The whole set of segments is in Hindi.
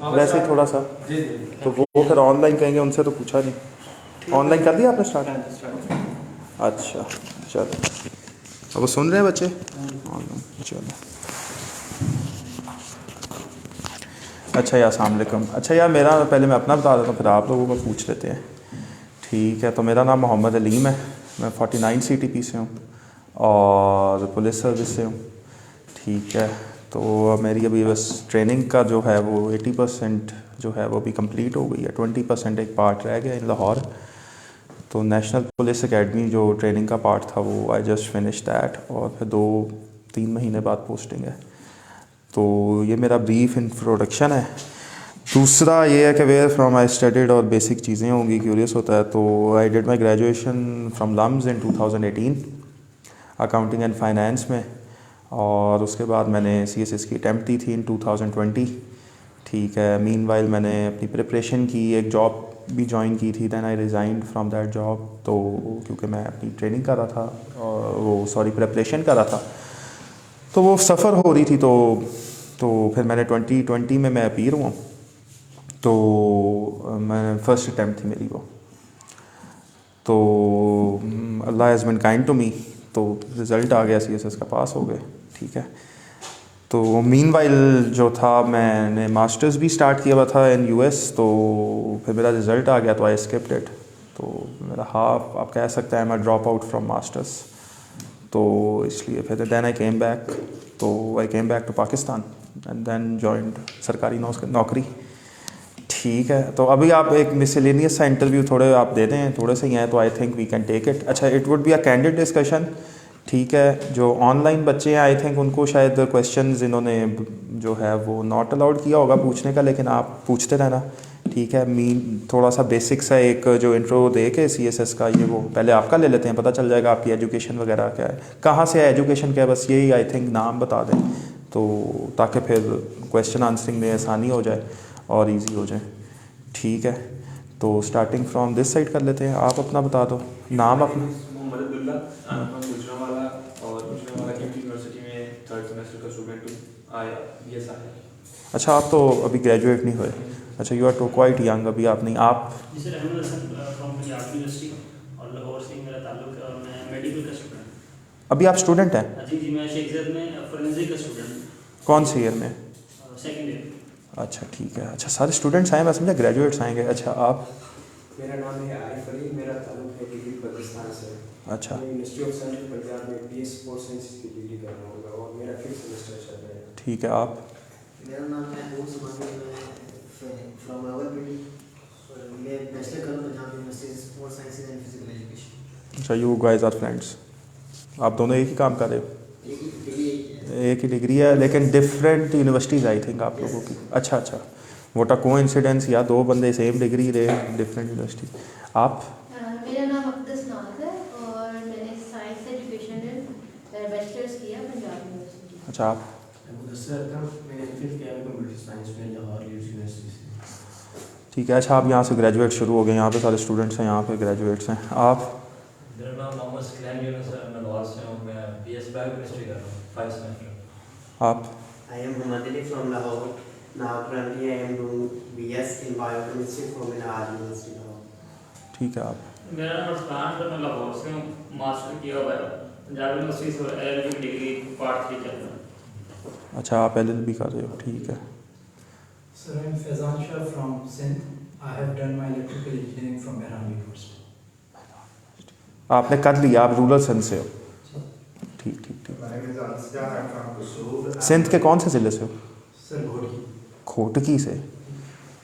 वैसे ही थोड़ा सा। तो वो फिर ऑनलाइन कहेंगे, उनसे तो पूछा नहीं। ऑनलाइन कर दिया आपने स्टार्ट? अच्छा चलो, अब वो सुन रहे हैं बच्चे ऑनलाइन? चलो अच्छा यार, अस्सलाम वालेकुम। अच्छा यार, मेरा पहले मैं अपना बता देता हूँ, फिर आप लोगों को पूछ लेते हैं। ठीक है, तो मेरा नाम मोहम्मद अलीम है। मैं 49 CTP से हूँ और पुलिस सर्विस से हूँ। ठीक है, तो मेरी अभी बस ट्रेनिंग का जो है वो 80% जो है वो अभी कंप्लीट हो गई है। 20% एक पार्ट रह गया इन लाहौर। तो नेशनल पुलिस एकेडमी जो ट्रेनिंग का पार्ट था वो आई जस्ट फिनिश दैट, और फिर 2-3 महीने बाद पोस्टिंग है। तो ये मेरा ब्रीफ इंट्रोडक्शन है। दूसरा ये है कि वेयर फ्रॉम आई स्टडीड, और बेसिक चीज़ें होंगी, क्यूरियस होता है। तो I did my graduation from LUMS in 2018 accounting and finance में, और उसके बाद मैंने CSS की अटैम्प्ट दी थी इन 2020। ठीक है, मीनवाइल मैंने अपनी प्रिपरेशन की, एक जॉब भी ज्वाइन की थी। Then I resigned from that job, तो क्योंकि मैं अपनी ट्रेनिंग कर रहा था, और वो सॉरी प्रिपरेशन कर रहा था, तो वो सफ़र हो रही थी। तो फिर मैंने 2020 में मैं अपीयर हुआ। तो मैं फर्स्ट अटैम्प्ट थी मेरी वो। तो अल्लाह has been kind to me, तो रिज़ल्ट आ गया, CSS का पास हो गए। ठीक है, तो मीनवाइल जो था मैंने मास्टर्स भी स्टार्ट किया हुआ था इन US। तो फिर मेरा रिज़ल्ट आ गया, तो आई स्किप्ड इट। तो मेरा हाफ आप कह सकते हैं मैं ड्रॉप आउट फ्रॉम मास्टर्स। तो इसलिए फिर दैन आई केम बैक। तो I came back to Pakistan and then joined सरकारी नौकरी। ठीक है, तो अभी आप एक मिसलेनियस सा इंटरव्यू थोड़े आप दे दें, थोड़े से ही हैं, तो I think we can take it. अच्छा, it would be a candid discussion. ठीक है, जो ऑनलाइन बच्चे हैं आई थिंक उनको शायद क्वेश्चंस इन्होंने जो है वो नॉट अलाउड किया होगा पूछने का, लेकिन आप पूछते रहना। ठीक है, थोड़ा सा बेसिक सा एक जो इंट्रो दे के CSS का, ये वो पहले आपका ले लेते हैं, पता चल जाएगा आपकी एजुकेशन वगैरह क्या है, कहाँ से है एजुकेशन क्या है, बस यही आई थिंक नाम बता दें, तो ताकि फिर क्वेश्चन आंसरिंग में आसानी हो जाए और इजी हो जाए। ठीक है, तो स्टार्टिंग फ्रॉम दिस साइड कर लेते हैं। आप अपना बता दो, नाम अपना। मोहम्मद अब्दुल्ला, गुजरांवाला, और गुजरांवाला केम्ब्रिज यूनिवर्सिटी में थर्ड सेमेस्टर का स्टूडेंट हूँ। आया BS आया। अच्छा, आप तो अभी ग्रेजुएट नहीं हुए। अच्छा, you are too quite young, अभी आप नहीं। आप जी sir, Ahmed Hassan from Punjab university, और लाहौर से मेरा ताल्लुक है, और मैं मेडिकल का स्टूडेंट। अभी आप स्टूडेंट हैं? जी मैं शेख ज़ैद में फोरेंसिक का स्टूडेंट हूँ। कौन से ईयर में? Second year. अच्छा ठीक है। अच्छा, सारे स्टूडेंट्स आए, मैं समझा ग्रेजुएट्स आएंगे। अच्छा, आप? मेरा नाम है आरिफ अली, मेरा ताल्लुक है डिग्री पाकिस्तान से। अच्छा मैं यूनिवर्सिटी ऑफ सेंट्रल पंजाब में BS स्पोर्ट्स साइंस की डिग्री कर रहा हूँ, और मेरा 5th सेमेस्टर चल रहा है। ठीक है, आप? मेरा नाम है अबू सुमानी, मैं फ्रॉम रावलपिंडी, मैं बैचलर कर रहा हूँ Punjab university sports science and physical education. अच्छा, यू गाइस आर फ्रेंड्स? आप दोनों एक ही काम कर रहे हो? एक ही डिग्री है, लेकिन डिफरेंट यूनिवर्सिटीज़ आई थिंक आप लोगों की। अच्छा अच्छा, वोट अ कोइंसिडेंस, या दो बंदे सेम डिग्री रहे डिफरेंट यूनिवर्सिटी। आप? मेरा नाम अब्दुस नाज है, और मैंने साइंस एजुकेशन में बैचलर्स किया पंजाब यूनिवर्सिटी। अच्छा, आप? मैंने MPhil किया कंप्यूटर साइंस में लाहौर यूनिवर्सिटी से। ठीक है। अच्छा, आप यहाँ से ग्रेजुएट शुरू हो गए, यहाँ पे सारे स्टूडेंट्स हैं, यहाँ पे ग्रेजुएट्स हैं। आप? मेरा नाम मोहम्मद सलीम यूनुस है, मैं लाहौर से हूँ। मैं BS बायोकेमिस्ट्री कर रहा हूँ, 5 सेमेस्टर। आप? I am Muhammad Ali from Lahore. Now currently I am doing BS in biochemistry from Minhaj University Lahore. ठीक है, आप? मेरा नाम अरसलान है, मैं लाहौर से हूँ, मास्टर किया हुआ है पंजाब यूनिवर्सिटी से, LLB डिग्री पार्ट 3 चल रहा है। अच्छा, आप LLB कर रहे हो, ठीक है। Sir, I am Faizan Shah from Sindh. I have done my electrical engineering from Mehran University. आपने कर लिया, आप रूरल सिंध से हो? ठीक ठीक ठीक। सिंध के कौन से ज़िले से हो? Sir, घोटकी। घोटकी से?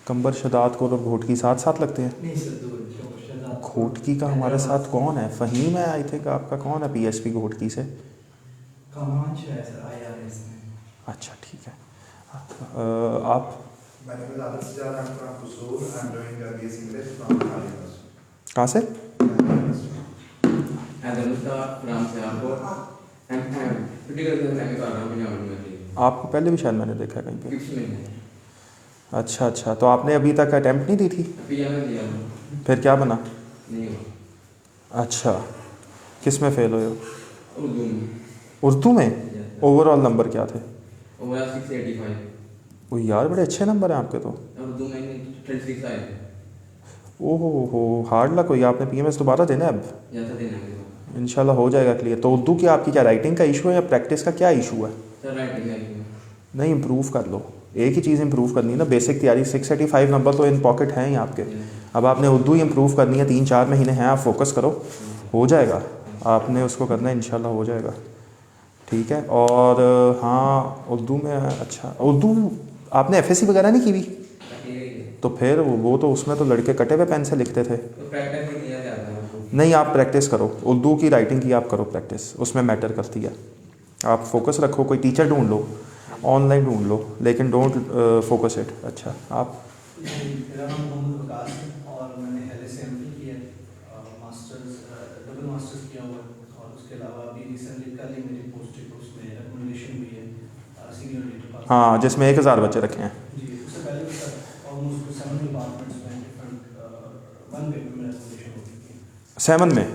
कंबर शदाद को और घोटकी साथ साथ लगते हैं? नहीं सर, दूर है। घोटकी का हमारे साथ कौन है? फ़हीम है आई थिंक, आपका कौन है PSP घोटकी से? कामांच है सर, IRS में। अच्छा ठीक है। आप? कहाँ से? आपको पहले भी शायद मैंने देखा है कहीं पे। अच्छा अच्छा, तो आपने अभी तक अटैम्प्ट नहीं दी थी? फिर क्या बना? अच्छा, किस में फ़ेल हुए हो? उर्दू में? ओवरऑल नंबर क्या थे? ओ यार बड़े अच्छे नंबर हैं आपके तो। उर्दू में 33 आए थे। ओहो हो, हार्ड लक हुई। आपने PMS दोबारा देना है अब? या तो देना है इंशाल्लाह हो जाएगा क्लियर। तो उर्दू की आपकी क्या राइटिंग का इशू है या प्रैक्टिस का क्या इशू है? सर, राइटिंग है। नहीं, इम्प्रूव कर लो। एक ही चीज़ इम्प्रूव करनी है ना, बेसिक तैयारी। 685 नंबर तो इन पॉकेट हैं ही आपके। अब आपने उर्दू ही इम्प्रूव करनी है, 3-4 महीने हैं, आप फोकस करो, हो जाएगा। आपने उसको करना है, इंशाल्लाह हो जाएगा। ठीक है। और हाँ, उर्दू में अच्छा, उर्दू आपने FSC वगैरह नहीं की हुई? तो फिर वो तो उसमें तो लड़के कटे हुए पेन से लिखते थे। नहीं, आप प्रैक्टिस करो, उर्दू की राइटिंग की आप करो प्रैक्टिस, उसमें मैटर करती है। आप फोकस रखो, कोई टीचर ढूंढ लो, ऑनलाइन ढूंढ लो, लेकिन डोंट फोकस इट। अच्छा, आप? मेरा नाम मोहम्मद वकास है और मैंने LSMT किया, मास्टर्स डबल मास्टर्स किया हुआ है और उसके अलावा अभी रिसेंटली कल ही मेरी पोस्ट उसमें रिकमेंडेशन हुई है सीनियर लीडर। हाँ, जिसमें 1000 बच्चे रखे हैं जी, उससे पहले भी सर ऑलमोस्ट 7 डिपार्टमेंट्स में डिफरेंट 1 पेपर में रिकमेंडेशन होती है 7 में,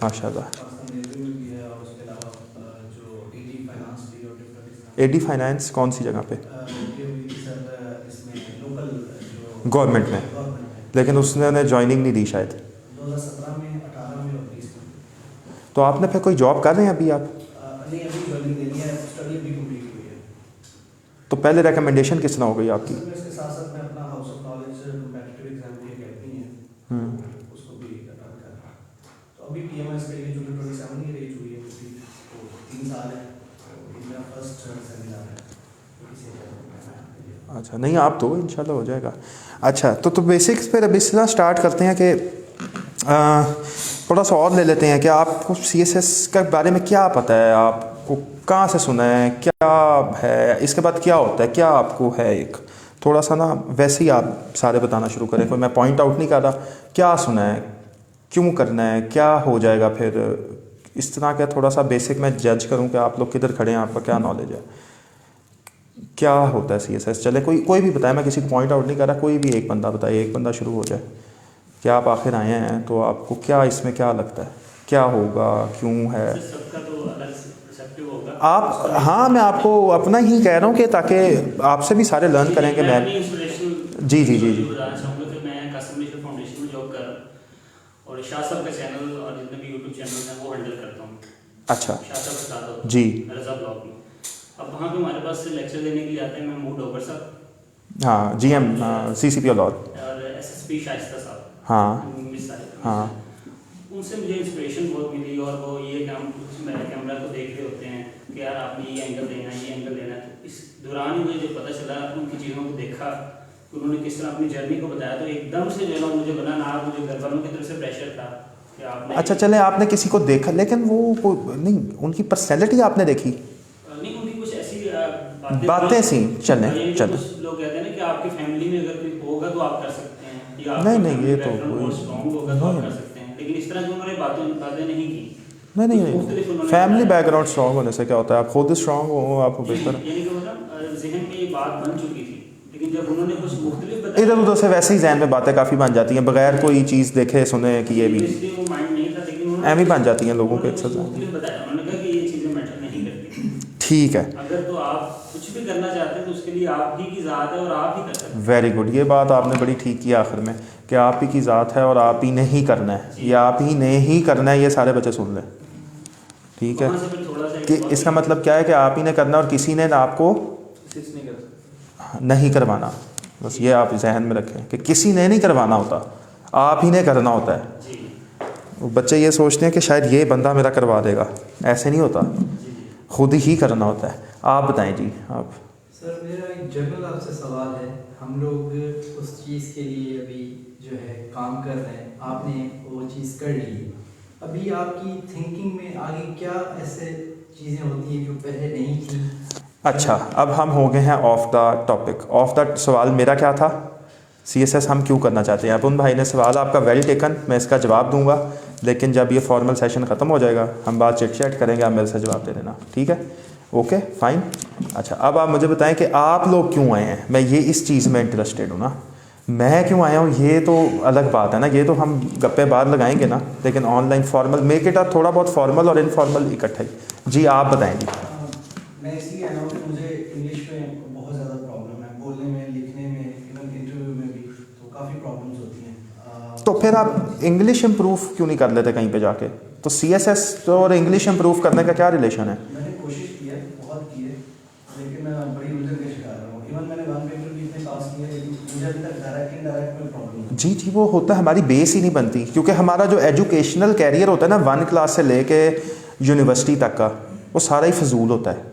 माशाल्लाह। AD फाइनेंस कौन सी जगह पे? गवर्नमेंट में, लेकिन उसने ज्वाइनिंग नहीं दी शायद। 2017 में, 18 में और 20 में। तो आपने फिर कोई जॉब कर रहे हैं अभी आप? नहीं, अभी ज्वाइनिंग देनी है, स्टडी भी कंप्लीट हुई है। तो पहले रिकमेंडेशन किस तरह हो गई आपकी? इसके साथ साथ मैं अपना house of knowledge competitive exam की अकेडमी है, उसको भी अटेंड कर रहा हूँ। तो अभी PMS के लिए जो 27 की रेंज हुई है, तो 3 साल है, तो मेरा फर्स्ट सेमिनार है। अच्छा, नहीं आप तो इंशाल्लाह हो जाएगा। अच्छा, तो बेसिक्स पर अब इस तरह स्टार्ट करते हैं कि थोड़ा सा और ले लेते हैं कि आपको CSS के बारे में क्या पता है, आपको कहाँ से सुना है, क्या है, इसके बाद क्या होता है, क्या आपको है, एक थोड़ा सा ना वैसे ही आप सारे बताना शुरू करें। कोई मैं पॉइंट आउट नहीं कर रहा, क्या सुना है, क्यों करना है, क्या हो जाएगा फिर, इस तरह का थोड़ा सा बेसिक मैं जज करूँ कि आप लोग किधर खड़े हैं, आपका क्या नॉलेज है, क्या होता है CSS। चले कोई भी बताए, मैं किसी को पॉइंट आउट नहीं कर रहा, कोई भी एक बंदा बताए, एक बंदा शुरू हो जाए कि आप आखिर आए हैं तो आपको क्या इसमें क्या लगता है, क्या होगा, क्यों है। सबका तो अलग पर्सपेक्टिव होगा। आप, हाँ, मैं आपको अपना ही कह रहा हूँ कि ताकि आपसे भी सारे लर्न करें कि मैं जी जी जी जी बताना चाहूँगा कि मैं कस्टमर फाउंडेशन में जॉब कर रहा हूँ और शाह साहब का चैनल और जितने भी यूट्यूब चैनल हैं वो हैंडल करता हूँ। अच्छा, शाह साहब के साथ जी, रजा ब्लॉग में। अब वहाँ पे हमारे पास लेक्चर देने के लिए आते हैं महमूद डोगर साहब, हाँ, GM CCP और SSP शाइस्ता साहब, हाँ मिस साहिब, हाँ, उनसे मुझे इंस्पिरेशन बहुत मिली। और वो ये कैमरा को देख रहे होते हैं कि यार आपने ये एंगल देना है, ये एंगल देना है। तो इस दौरान ही मुझे जो पता चला, उनकी चीज़ों को देखा, उन्होंने किस तरह अपनी जर्नी को बताया, तो एकदम से जो है ना मुझे बना ना, मुझे घर वालों की तरफ से प्रेशर था कि आपने। अच्छा, चले आपने किसी को देखा, लेकिन वो नहीं, उनकी पर्सनैलिटी आपने देखी? नहीं, उनकी कुछ ऐसी बातें सी चलें। लोग कहते हैं ना कि आपकी फैमिली में अगर कोई होगा तो आप कर सकते हैं, या नहीं, ये तो बहुत स्ट्रॉन्ग होगा तो आप कर सकते हैं, लेकिन इस तरह की उन्होंने बातें नहीं की। नहीं, फैमिली बैकग्राउंड स्ट्रॉन्ग होने से क्या होता है, आप खुद स्ट्रॉन्ग हो, आपको बेहतर, यानी कि मतलब जहन में ये बात बन चुकी थी, लेकिन जब उन्होंने कुछ मुख्तलिफ बताया, इधर उधर से वैसे ही जहन में बातें काफ़ी बन जाती हैं बगैर कोई चीज़ देखे सुने कि ये भी इसलिए वो माइंड नहीं था, लेकिन एम ही बन जाती हैं लोगों के अक्सर। मुख्तलिफ बताया, उन्होंने कहा कि ये चीज़ें मैटर नहीं करती। ठीक है, अगर तो आप कुछ भी करना चाहते हैं तो उसके लिए आप ही की ज़ात है और आप ही कर सकते हैं। वेरी गुड, ये बात आपने बड़ी ठीक की आखिर में कि आप ही की ज़ात है और आप ही ने ही करना है, ये आप ही ने ही करना है, ये सारे बच्चे सुन लें। ठीक है, कि इसका मतलब क्या है कि आप ही ने करना और किसी ने आपको नहीं करवाना, बस ये आप जहन में रखें कि किसी ने नहीं करवाना होता, आप ही ने करना होता है। बच्चे ये सोचते हैं कि शायद ये बंदा मेरा करवा देगा, ऐसे नहीं होता, खुद ही करना होता है। आप बताएं जी। आप? सर, मेरा एक जनरल आपसे सवाल है। हम लोग उस चीज़ के लिए अभी जो है काम कर रहे हैं, आपने वो चीज़ कर ली, अभी आपकी थिंकिंग में आगे क्या ऐसे चीज़ें होती हैं जो पहले नहीं थी? अच्छा, अब हम हो गए हैं of the topic. Of the सवाल मेरा क्या था, CSS हम क्यों करना चाहते हैं। अपुन भाई ने सवाल आपका वेल टेकन, मैं इसका जवाब दूंगा, लेकिन जब ये फॉर्मल सेशन ख़त्म हो जाएगा हम बात चिट चैट करेंगे, आप मेरे से जवाब दे देना, ठीक है, ओके फाइन। अच्छा, अब आप मुझे बताएं कि आप लोग क्यों आए हैं। मैं ये इस चीज़ में इंटरेस्टेड हूँ ना, मैं क्यों आया हूँ ये तो अलग बात है ना, ये तो हम गप्पे बाद लगाएंगे ना, लेकिन online formal make it up, थोड़ा बहुत फॉर्मल और इनफॉर्मल इकट्ठा ही। जी आप बताएं जी। मैं इसलिए आया हूँ कि मुझे इंग्लिश में बहुत ज़्यादा प्रॉब्लम है, तो फिर आप इंग्लिश इम्प्रूव क्यों नहीं कर लेते कहीं पे जाके? तो CSS और इंग्लिश इम्प्रूव करने का क्या रिलेशन है? मैंने कोशिश की है, बहुत की है, लेकिन मैं बड़ी उलझन का शिकार रहा हूँ। इवन मैंने 1 पेपर भी इतने पास किए, लेकिन मुझे अभी तक डायरेक्ट इनडायरेक्ट कोई प्रॉब्लम नहीं। जी वो होता है, हमारी बेस ही नहीं बनती, क्योंकि हमारा जो एजुकेशनल कैरियर होता है ना 1 क्लास से लेके यूनिवर्सिटी तक का, वो सारा ही फजूल होता है।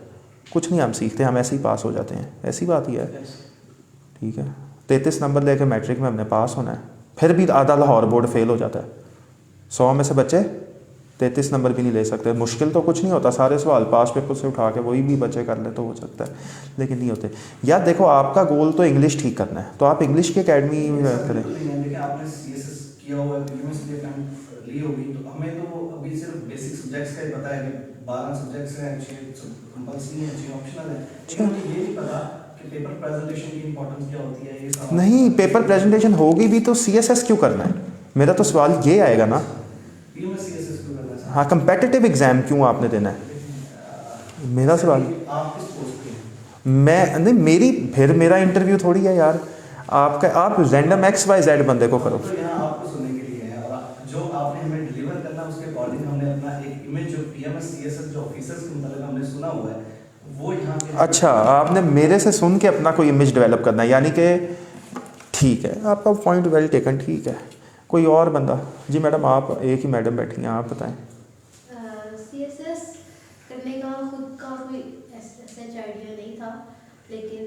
कुछ नहीं हम सीखते, हम ऐसे ही पास हो जाते हैं, ऐसी बात ही है। ठीक है, 33 नंबर लेके मैट्रिक में हमने पास होना है, फिर भी आधा लाहौर बोर्ड फेल हो जाता है। 100 में से बच्चे 33 नंबर भी नहीं ले सकते। मुश्किल तो कुछ नहीं होता, सारे सवाल पास पेपर से उठा के वही भी बच्चे कर ले तो हो सकता है, लेकिन नहीं होते। यार देखो, आपका गोल तो इंग्लिश ठीक करना है, तो आप इंग्लिश की अकेडमी करें। लेकिन आपने CSS किया हुआ है, यूनिवर्सिटी अटेम्प्ट ली होगी, तो हमें तो अभी सिर्फ बेसिक सब्जेक्ट्स का ही पता है कि 12 सब्जेक्ट्स हैं, 6 कंपल्सरी हैं, 6 ऑप्शनल हैं, लेकिन मुझे ये नहीं पता कि पेपर प्रेजेंटेशन की इंपॉर्टेंस क्या होती है। ये सब नहीं, पेपर प्रेजेंटेशन होगी भी तो CSS क्यों करना है? मेरा तो सवाल ये आएगा ना। CSS क्यों करना है? हाँ, कंपेटिटिव एग्ज़ाम क्यों आपने देना है? मेरा सवाल, आप किस पोस्ट पे हैं? मैं नहीं, मेरी फिर मेरा इंटरव्यू थोड़ी है यार आपका। आप रैंडम XYZ बंदे को करो। तो यहाँ आपको सुनने के लिए है, और जो आपने हमें डिलीवर करना उसके अकॉर्डिंग हमने अपना एक इमेज जो PMS CSS जो ऑफिसर्स के मतलब हमने सुना हुआ है वो यहाँ पे। अच्छा, आपने मेरे से सुन के अपना कोई इमेज डेवलप करना है, यानी कि ठीक है, आपका पॉइंट वेल टेकन, ठीक है। कोई और बंदा? जी मैडम, आप एक ही मैडम बैठी हैं, आप बताएं। CSS करने का खुद का कोई सच आइडिया नहीं था, लेकिन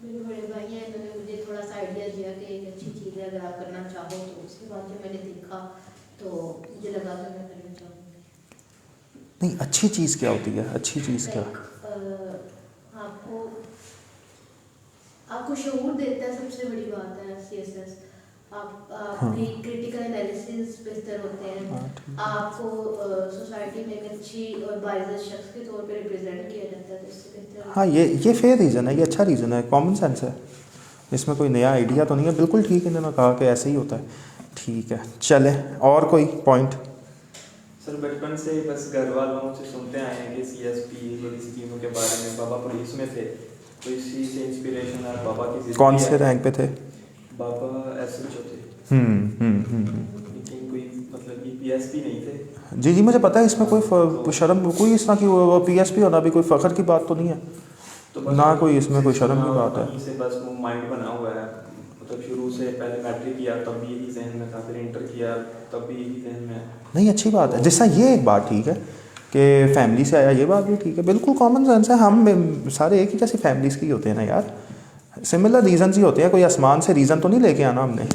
मेरे बड़े भाई हैं, इन्होंने मुझे थोड़ा सा आइडिया दिया कि एक अच्छी चीज़ है, अगर आप करना चाहो तो। उसके बाद जब मैंने देखा तो मुझे लगा कि मैं करना चाहूँगी। नहीं, अच्छी चीज़ क्या होती है? अच्छी चीज़ क्या? आपको शऊर देता है, सबसे बड़ी बात है CSS। आपकी क्रिटिकल एनालिसिस बेहतर होते हैं, आपको सोसाइटी में एक अच्छी और बाइज़ शख्स के तौर पे रिप्रेजेंट किया जाता है, तो इससे बेहतर। हाँ, ये फेयर रीज़न है, ये अच्छा रीज़न है, कॉमन सेंस है, इसमें कोई नया आइडिया तो नहीं है। बिल्कुल ठीक है, इन्होंने कहा कि ऐसे ही होता है। ठीक है, चले और कोई पॉइंट? सर बचपन से बस घर वालों से सुनते आए हैं कि CSP वाली स्कीमों के बारे में। पापा पुलिस में थे, तो इसी से इंस्पिरेशन है पापा की। कौन से रैंक पे थे? पापा SHO थे, लेकिन कोई मतलब कि PSP नहीं थे। जी मुझे पता है, इसमें कोई शर्म, कोई इस तरह की PSP होना भी कोई फ़ख्र की बात तो नहीं है, तो ना कोई इसमें कोई शर्म की बात है। से बस वो माइंड बना हुआ है, मतलब शुरू से पहले मैट्रिक किया तब भी यही जहन में था, फिर इंटर किया तब भी यही जहन में है। नहीं, अच्छी बात है। जैसा ये एक बात ठीक है कि फैमिली से आया, ये बात भी ठीक है, बिल्कुल कॉमन सेंस है। हम सारे एक ही जैसी फैमिलीज़ की होते हैं ना यार, सिमिलर रीज़न्स ही होते हैं, कोई आसमान से रीज़न तो नहीं लेके आना हमने।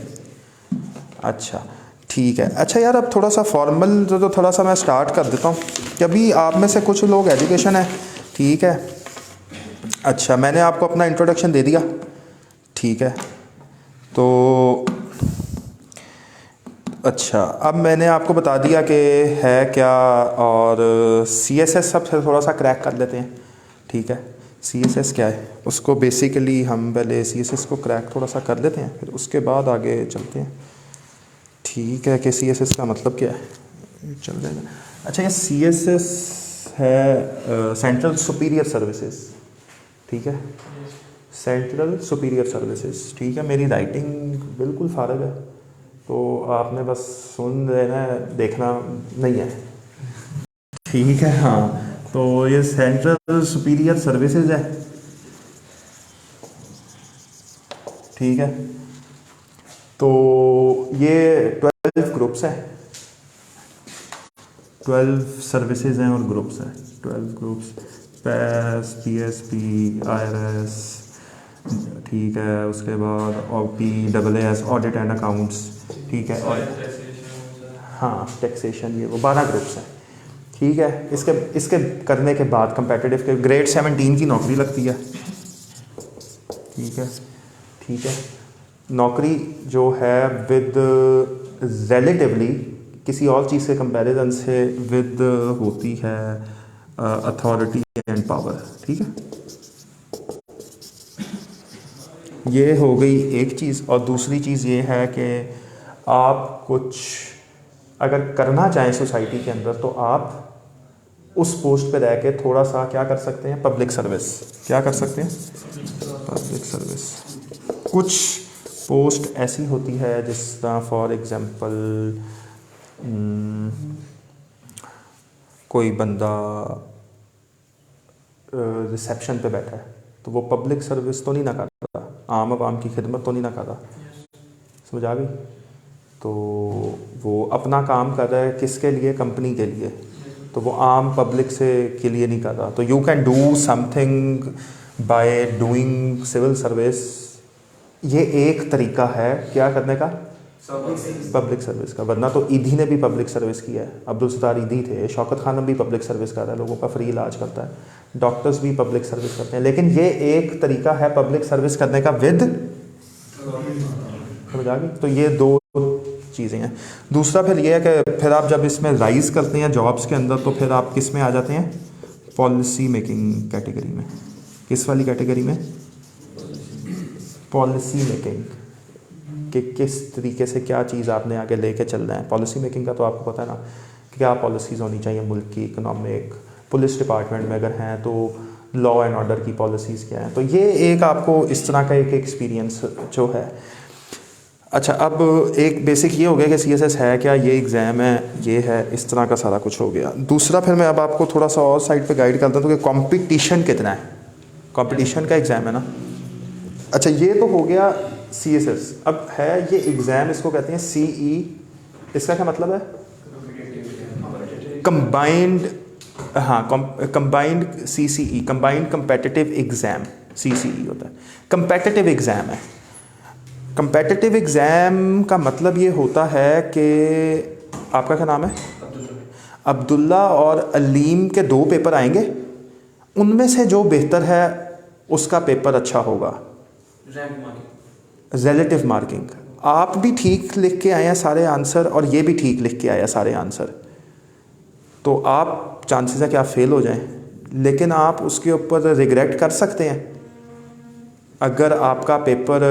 अच्छा ठीक है। अच्छा यार, अब थोड़ा सा फॉर्मल तो थोड़ा सा मैं स्टार्ट कर देता हूँ कि अभी आप में से कुछ लोग एजुकेशन है, ठीक है। अच्छा, मैंने आपको अपना इंट्रोडक्शन दे दिया, ठीक है। तो अच्छा, अब मैंने आपको बता दिया कि है क्या, और CSS सब थोड़ा सा क्रैक कर लेते हैं, ठीक है। CSS क्या है, उसको बेसिकली हम पहले CSS को क्रैक थोड़ा सा कर लेते हैं, फिर उसके बाद आगे चलते हैं, ठीक है, कि CSS का मतलब क्या है, चल जाएगा। अच्छा, ये CSS है सेंट्रल सुपीरियर सर्विसेज, ठीक है, सेंट्रल सुपीरियर सर्विसेज, ठीक है। मेरी राइटिंग बिल्कुल फारग है, तो आपने बस सुन लेना है, देखना नहीं है, ठीक है। हाँ, तो ये सेंट्रल सुपीरियर सर्विसेज है, ठीक है। तो ये 12 ग्रुप्स हैं, 12 सर्विसेज हैं और ग्रुप्स हैं, 12 ग्रुप्स, PAS, PSP, IRS, ठीक है। उसके बाद OPAS, ऑडिट एंड अकाउंट्स, ठीक है। और हाँ, टैक्सेशन, ये वो 12 ग्रुप्स हैं, ठीक है। इसके करने के बाद कंपेटिटिव के ग्रेड 17 की नौकरी लगती है, ठीक है, ठीक है। नौकरी जो है विद रिलेटिवली किसी और चीज़ के कंपैरिजन से विद होती है अथॉरिटी एंड पावर, ठीक है। ये हो गई एक चीज़। और दूसरी चीज़ ये है कि आप कुछ अगर करना चाहें सोसाइटी के अंदर, तो आप उस पोस्ट पे रह के थोड़ा सा क्या कर सकते हैं, पब्लिक सर्विस। क्या कर सकते हैं? Public service. कुछ पोस्ट ऐसी होती है जिस तरह फॉर एग्ज़ाम्पल कोई बंदा रिसेप्शन पे बैठा है तो वो पब्लिक सर्विस तो नहीं ना कर रहा, आम आवाम की खिदमत तो नहीं ना कर रहा, समझ आ गई? तो वो अपना काम कर रहा है किसके लिए? कंपनी के लिए, तो वो आम पब्लिक से के लिए नहीं कर रहा। तो you can do something by doing civil service, ये एक तरीका है क्या करने का? पब्लिक सर्विस का। वरना तो ईदी ने भी पब्लिक सर्विस किया है, अब्दुल सत्तार ईदी थे, शौकत खानम भी पब्लिक सर्विस कर रहा है, लोगों का फ्री इलाज करता है, डॉक्टर्स भी पब्लिक सर्विस करते हैं। लेकिन ये एक तरीका है पब्लिक सर्विस करने का विद, समझ आ गई? तो ये दो चीज़ें हैं। दूसरा फिर ये है कि फिर आप जब इसमें राइज करते हैं जॉब्स के अंदर तो फिर आप किस में आ जाते हैं? पॉलिसी मेकिंग कैटेगरी में। किस वाली कैटेगरी में? पॉलिसी मेकिंग, कि किस तरीके से क्या चीज़ आपने आगे लेके चलना है। पॉलिसी मेकिंग का तो आपको पता है ना कि क्या पॉलिसीज़ होनी चाहिए मुल्क की, इकोनॉमिक, पुलिस डिपार्टमेंट में अगर हैं तो लॉ एंड ऑर्डर की पॉलिसीज़ क्या हैं। तो ये एक आपको इस तरह का एक एक्सपीरियंस जो है। अच्छा, अब एक बेसिक ये हो गया कि CSS है क्या, ये एग्ज़ाम है, ये है, इस तरह का सारा कुछ हो गया। दूसरा फिर मैं अब आपको थोड़ा सा और साइड पे गाइड करता हूँ कि कंपटीशन कितना है। कंपटीशन का एग्ज़ाम है ना। अच्छा, ये तो हो गया CSS। अब है ये एग्ज़ाम, इसको कहते हैं CE। इसका क्या मतलब है? कंबाइंड, हाँ, combined CCE, combined competitive exam, CCE होता है। कम्पेटिटिव एग्ज़ाम है। कम्पेटिटिव एग्ज़ाम का मतलब ये होता है कि आपका क्या नाम है? अब्दुल्ला और अलीम के 2 पेपर आएंगे, उनमें से जो बेहतर है उसका पेपर अच्छा होगा। Relative marking. आप भी ठीक लिख के आए हैं सारे आंसर और ये भी ठीक लिख के आया सारे आंसर, तो आप चांसेस है कि आप फेल हो जाएं, लेकिन आप उसके ऊपर रिग्रेट कर सकते हैं अगर आपका पेपर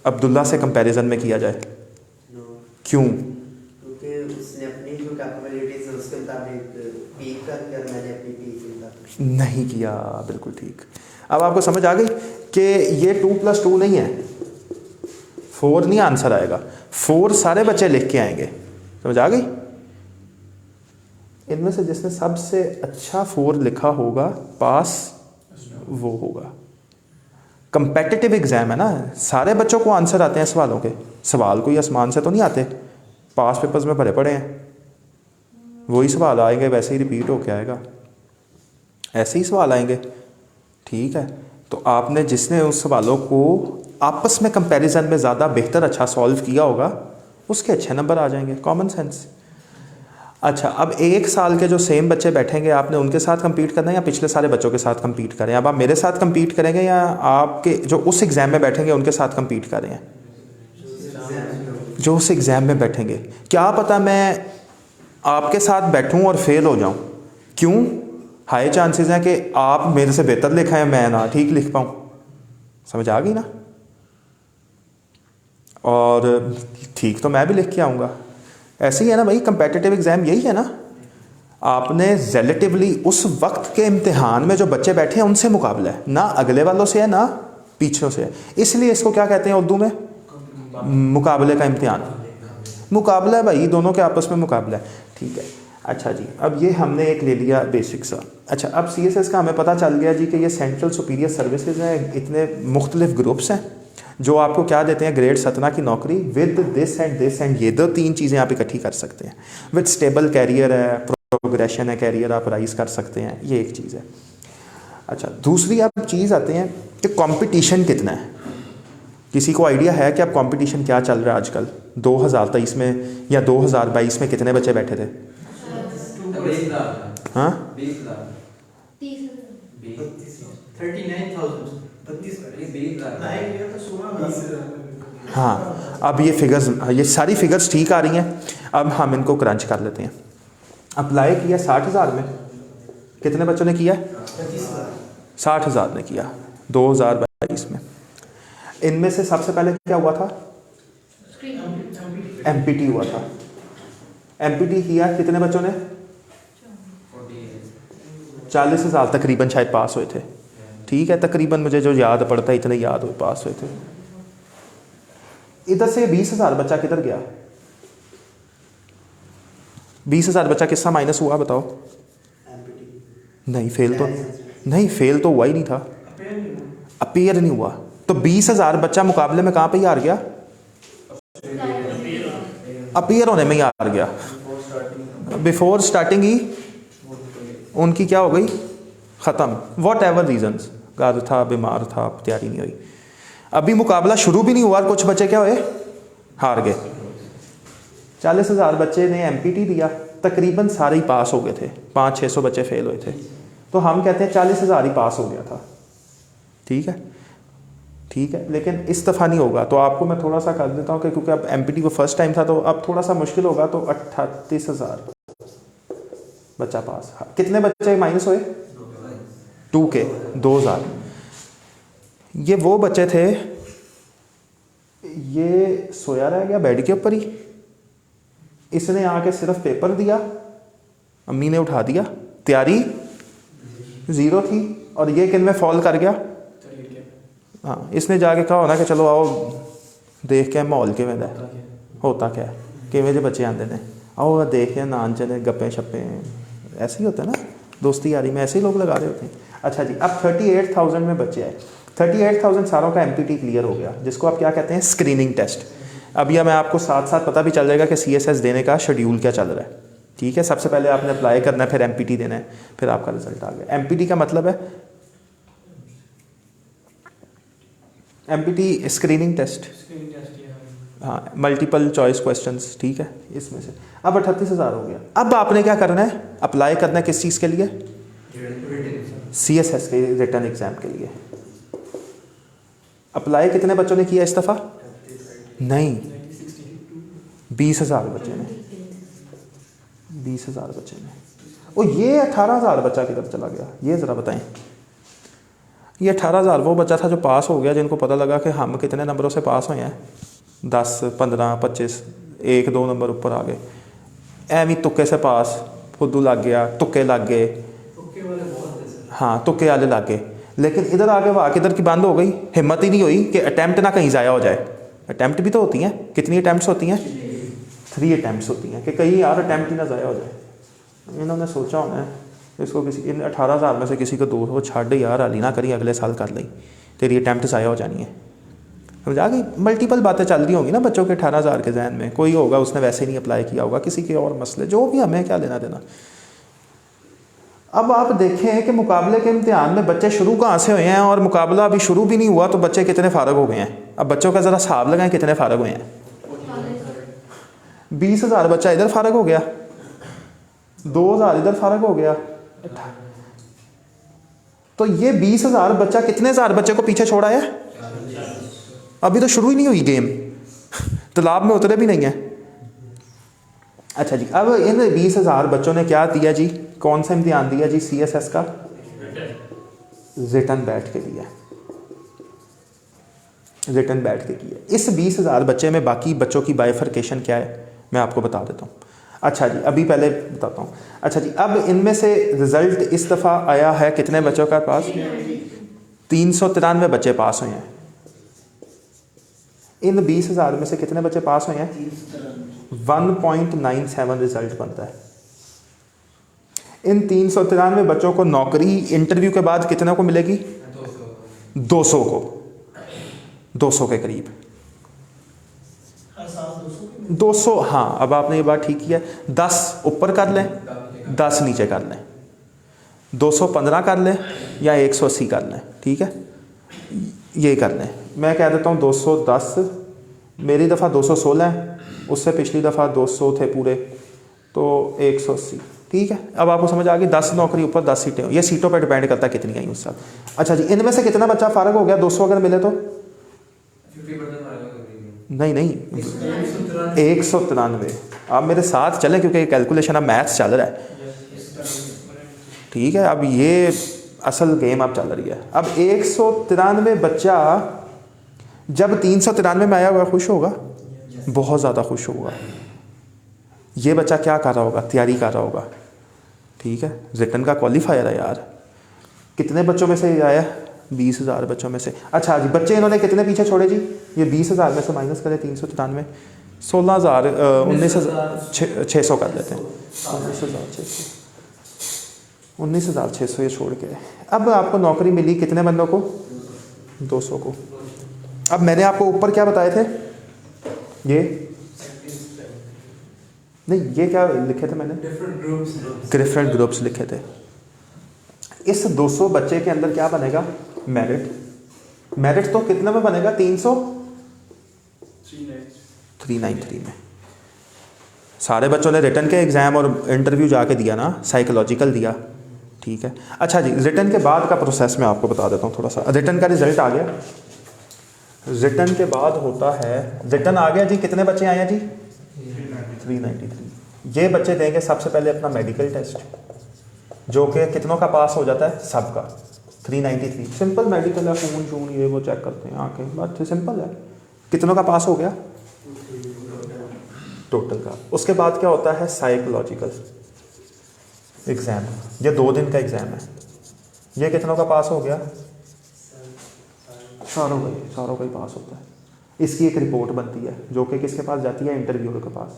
अब्दुल्ला से कंपैरिजन में किया जाए। क्यों? क्योंकि उसने अपनी जो कैपेबिलिटीज है उसके मुताबिक पीक कर दिया, मैंने अपनी पीक के मुताबिक नहीं किया। बिल्कुल ठीक। अब आपको समझ आ गई कि ये 2+2 नहीं है, 4 नहीं आंसर आएगा, 4 सारे बच्चे लिख के आएंगे, समझ आ गई? इनमें से जिसने सबसे अच्छा 4 लिखा होगा पास वो होगा। कंपेटिटिव एग्ज़ाम है ना, सारे बच्चों को आंसर आते हैं सवालों के, सवाल कोई आसमान से तो नहीं आते, पास पेपर्स में भरे पड़े हैं, वही सवाल आएंगे, वैसे ही रिपीट होके आएगा, ऐसे ही सवाल आएंगे, ठीक है? तो आपने जिसने उस सवालों को आपस में कंपैरिजन में ज़्यादा बेहतर अच्छा सॉल्व किया होगा उसके अच्छे नंबर आ जाएंगे। Common sense. अच्छा, अब 1 साल के जो सेम बच्चे बैठेंगे आपने उनके साथ compete करना है या पिछले सारे बच्चों के साथ compete करें? अब आप मेरे साथ compete करेंगे या आपके जो उस एग्ज़ाम में बैठेंगे उनके साथ compete करें? जो उस एग्ज़ाम में बैठेंगे। क्या पता मैं आपके साथ बैठूं और फेल हो जाऊं? क्यों? हाई चांसेस हैं कि आप मेरे से बेहतर लिखा है, मैं ना ठीक लिख पाऊं। समझ आ गई ना? और ठीक तो मैं भी लिख के आऊँगा। ऐसे ही है ना भाई, कंपेटिटिव एग्ज़ाम यही है ना। आपने रिलेटिवली उस वक्त के इम्तिहान में जो बच्चे बैठे हैं उनसे मुकाबला है, ना अगले वालों से है ना पीछे से है। इसलिए इसको क्या कहते हैं उर्दू में? मुकाबले का इम्तिहान। मुकाबला है भाई, दोनों के आपस में मुकाबला है, ठीक है। अच्छा जी, अब ये हमने एक ले लिया बेसिक सा। अच्छा, अब CSS का हमें पता चल गया जी कि ये सेंट्रल सुपीरियर सर्विसेज हैं, इतने मुख्तलिफ ग्रुप्स हैं जो आपको क्या देते हैं? ग्रेड 17 की नौकरी विद दिस एंड ये 2-3 चीज़ें आप इकट्ठी कर सकते हैं। विद स्टेबल कैरियर है, प्रोग्रेशन है, कैरियर आप राइज कर सकते हैं, ये एक चीज़ है। अच्छा, दूसरी आप चीज़ आते हैं कि कंपटीशन कितना है। किसी को आइडिया है कि अब कंपटीशन क्या चल रहा है आजकल? 2023 में या 2022 में कितने बच्चे बैठे थे? हाँ, 39,000। हाँ। अब ये फिगर्स, ये सारी फिगर्स ठीक आ रही हैं। अब हम इनको क्रंच कर लेते हैं। अप्लाई किया 60,000 में, कितने बच्चों ने किया? 60,000 ने किया 2022 में। इनमें से सबसे पहले क्या हुआ था? MPT हुआ था। MPT किया कितने बच्चों ने? 40,000 तकरीबन शायद पास हुए थे, ठीक है। तकरीबन मुझे जो याद पड़ता है इतने याद हुए पास हुए थे। इधर से 20,000 बच्चा किधर गया? 20,000 बच्चा किसका माइनस हुआ बताओ? नहीं फेल तो नहीं, फेल तो हुआ ही नहीं था, अपीयर नहीं हुआ। तो 20,000 बच्चा मुकाबले में कहाँ पे ही हार गया? अपीयर होने में ही हार गया। बिफोर स्टार्टिंग ही उनकी क्या हो गई? ख़त्म, वॉट एवर रीजन्स, घर था, बीमार था, तैयारी नहीं हुई। अभी मुकाबला शुरू भी नहीं हुआ और कुछ बच्चे क्या हुए? हार गए। 40,000 बच्चे ने MPT दिया, तकरीबन सारे ही पास हो गए थे, 500-600 बच्चे फेल हुए थे। तो हम कहते हैं 40,000 ही पास हो गया था। ठीक है, ठीक है, लेकिन इस दफ़ा नहीं होगा। तो आपको मैं थोड़ा सा कर देता हूँ कि क्योंकि अब MPT को फर्स्ट टाइम था तो अब थोड़ा सा मुश्किल होगा। तो 38,000 बच्चा पास। कितने बच्चे माइनस हुए? 2 के 2,000। ये वो बच्चे थे, ये सोया रह गया बेड के ऊपर ही, इसने आके सिर्फ पेपर दिया, अम्मी ने उठा दिया, तैयारी 0 थी, और ये किन में फॉल कर गया? हाँ, इसने जाके कहा होना कि चलो आओ देख के माहौल किवें दा होता क्या है, किवें जे बच्चे आते हैं, आओ देख के नान चले गप्पे शप्पे, ऐसे ही होता है ना, दोस्ती यारी में ऐसे ही लोग लगा रहे होते हैं। अच्छा जी, अब 38,000 में बच्चे आए, 38,000 सारों का MPT क्लियर हो गया, जिसको आप क्या कहते हैं? Screening test. अब यह मैं आपको साथ साथ पता भी चल जाएगा कि CSS देने का शेड्यूल क्या चल रहा है। ठीक है, सबसे पहले आपने अप्लाई करना है, फिर MPT देना है, फिर आपका रिजल्ट आ गया। MPT का मतलब है MPT स्क्रीनिंग टेस्ट, हाँ, मल्टीपल चॉइस क्वेश्चंस। ठीक है, इसमें से अब 38,000 हो गया। अब आपने क्या करना है? अप्लाई करना है किस चीज़ के लिए? CSS के रिटर्न एग्जाम के लिए। अप्लाई कितने बच्चों ने किया इस दफ़ा? नहीं, 20,000 बच्चे ने, 20,000 बच्चे ने। ओ ये 18,000 बच्चा किधर चला गया? ये ज़रा बताएं। ये 18,000 वो बच्चा था जो पास हो गया, जिनको पता लगा कि हम कितने नंबरों से पास हुए हैं, 10, 15, 25, 1-2 नंबर ऊपर आ गए। एवं तुक्के से पास, फुद्दू लग गया, तुक्के लग गए, हाँ तुक्के वाले लग गए। लेकिन इधर आगे वाह किधर की बंद हो गई, हिम्मत ही नहीं हुई कि अटैम्प्ट ना कहीं ज़ाया हो जाए। अटैम्प्ट भी तो होती हैं, कितनी अटैम्प्ट्स होती हैं? 3 अटैम्प्ट्स होती हैं, कि कहीं यार अटैम्प्ट ही ना ज़ाया हो जाए। इन्होंने सोचा होना है इसको, किसी इन 18,000 में से किसी को 2 वो छाड़ यार, हाली ना करी, अगले साल कर ली, तेरी अटैम्प्ट ज़ाया हो जानी है। समझा गई? मल्टीपल बातें चल रही होंगी ना बच्चों के 18,000 के जहन में। कोई होगा उसने वैसे नहीं अप्लाई किया होगा, किसी के और मसले, जो भी, हमें क्या लेना देना। अब आप देखें कि मुकाबले के इम्तिहान में बच्चे शुरू कहाँ से हुए हैं, और मुकाबला अभी शुरू भी नहीं हुआ तो बच्चे कितने फारग हो गए हैं। अब बच्चों का ज़रा हिसाब लगाएं कितने फारग हुए हैं। 20,000 बच्चा इधर फारग हो गया, 2,000 इधर फारग हो गया, तो ये 20,000 बच्चा कितने हज़ार बच्चे को पीछे छोड़ा है? अभी तो शुरू ही नहीं हुई गेम, तालाब में उतरे भी नहीं है। अच्छा जी, अब इन 20,000 बच्चों ने क्या दिया जी? कौन सा इम्तिहान दिया जी? CSS का रिटर्न बैठ के दिया, रिटर्न बैठ के किया। इस 20,000 बच्चे में बाकी बच्चों की बाइफर्केशन क्या है मैं आपको बता देता हूँ। अच्छा जी, अभी पहले बताता हूँ। अच्छा जी, अब इनमें से रिज़ल्ट इस दफ़ा आया है कितने बच्चों का पास? 393 बच्चे पास हुए हैं। इन 20,000 में से कितने बच्चे पास हुए हैं? 1.97 रिजल्ट बनता है। इन 393 बच्चों को नौकरी इंटरव्यू के बाद कितने को मिलेगी? 200 को, 200 के करीब, 200। हाँ, अब आपने ये बात ठीक किया, 10 ऊपर कर लें, 10 नीचे कर लें, 215 कर लें या 180 कर लें। ठीक है, ये कर लें। मैं कह देता हूँ 210, मेरी दफ़ा 216 है, उससे पिछली दफ़ा 200 थे पूरे, तो 180। ठीक है, अब आपको समझ आ गई। 10 नौकरी ऊपर 10 सीटें, ये सीटों पर डिपेंड करता है कितनी आई उस साथ। अच्छा जी, इनमें से कितना बच्चा फारग हो गया? 200 अगर मिले तो नहीं 193। आप मेरे साथ चलें क्योंकि कैलकुलेशन अब मैथ्स चल रहा है। ठीक है, अब ये असल गेम अब चल रही है। अब 193 बच्चा जब 393 में आया हुआ खुश होगा, बहुत ज़्यादा खुश होगा। ये बच्चा क्या कर रहा होगा? तैयारी कर रहा होगा। ठीक है, रिटर्न का क्वालिफायर है यार। कितने बच्चों में से आया? 20,000 बच्चों में से। अच्छा जी, बच्चे इन्होंने कितने पीछे छोड़े जी? ये 20,000 में से माइनस करें 393, 16,000 19,600 कर देते हैं, 19,600 ये छोड़ के। अब आपको नौकरी मिली कितने बंदों को? 200 को। अब मैंने आपको ऊपर क्या बताए थे? ये नहीं, ये क्या लिखे थे मैंने? डिफरेंट ग्रुप्स लिखे थे। इस 200 बच्चे के अंदर क्या बनेगा? मेरिट तो कितने में बनेगा? 393 में। सारे बच्चों ने रिटर्न के एग्ज़ाम और इंटरव्यू जाके दिया ना, साइकोलॉजिकल दिया, ठीक है। अच्छा जी, रिटर्न के बाद का प्रोसेस मैं आपको बता देता हूँ थोड़ा सा। रिटर्न का रिजल्ट आ गया, रिटर्न के बाद होता है, रिटर्न आ गया जी, कितने बच्चे आए हैं जी? 393। ये बच्चे देंगे सबसे पहले अपना मेडिकल टेस्ट, जो कि कितनों का पास हो जाता है? सबका। 393 सिंपल मेडिकल है, खून शून ये वो चेक करते हैं, आंखें, बात सिंपल है। कितनों का पास हो गया? टोटल का। उसके बाद क्या होता है? साइकोलॉजिकल एग्ज़ाम, ये 2 दिन का एग्ज़ाम है। ये कितनों का पास हो गया? सारों का ही पास होता है। इसकी एक रिपोर्ट बनती है जो कि किसके पास जाती है? इंटरव्यूअर के पास।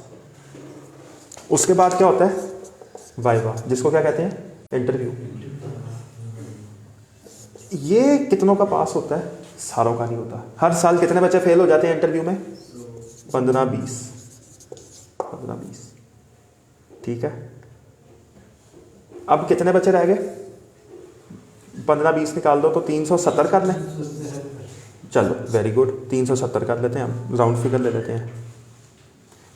उसके बाद क्या होता है? वाइवा, जिसको क्या कहते हैं? इंटरव्यू। ये कितनों का पास होता है? सारों का नहीं होता। हर साल कितने बच्चे फेल हो जाते हैं इंटरव्यू में? 15-20, ठीक है। अब कितने बच्चे रह गए? 15-20 निकाल दो तो 370 कर लें। चलो वेरी गुड, 370 कर लेते हैं हम, राउंड फिगर ले लेते हैं।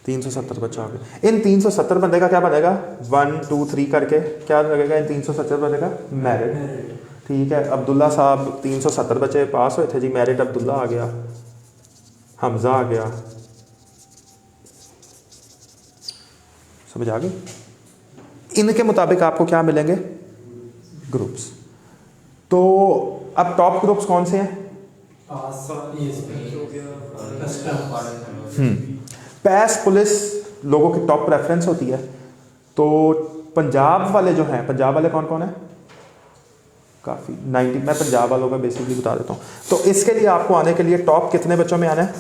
370 बच्चा हो गया। इन 370 बंदे का क्या बनेगा? 1 2 3 करके क्या लगेगा? इन 370 बनेगा मेरिट, ठीक है। अब्दुल्ला साहब 370 बच्चे पास हुए थे जी, मेरिट अब्दुल्ला आ गया, हमजा आ गया। समझ आ गई? इनके मुताबिक आपको क्या मिलेंगे? ग्रुप्स। तो अब टॉप ग्रुप्स कौन से हैं? पैस पुलिस लोगों की टॉप प्रेफरेंस होती है। तो पंजाब वाले जो हैं, पंजाब वाले कौन कौन है? काफ़ी 90। मैं पंजाब वालों का बेसिकली बता देता हूँ। तो इसके लिए आपको आने के लिए टॉप कितने बच्चों में आना है?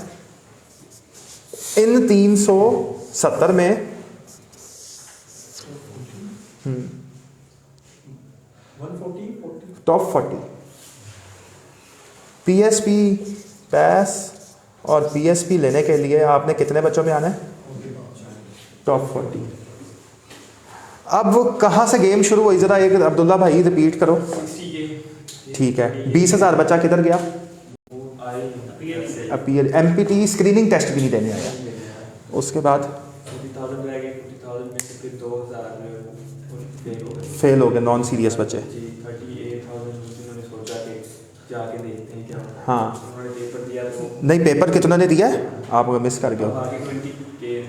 इन 370 में टॉप 40। पीएसपी, पैस और पीएसपी लेने के लिए आपने कितने बच्चों में आना है? टॉप 40। अब कहाँ से गेम शुरू हुई? ज़रा एक अब्दुल्ला भाई रिपीट करो। ठीक है, 20,000 बच्चा किधर गया? अपीयर, एमपीटी स्क्रीनिंग टेस्ट भी नहीं देने आया। उसके बाद फेल हो गए, नॉन सीरियस बच्चे। हाँ नहीं, पेपर कितनों ने दिया है? आप मिस कर गए।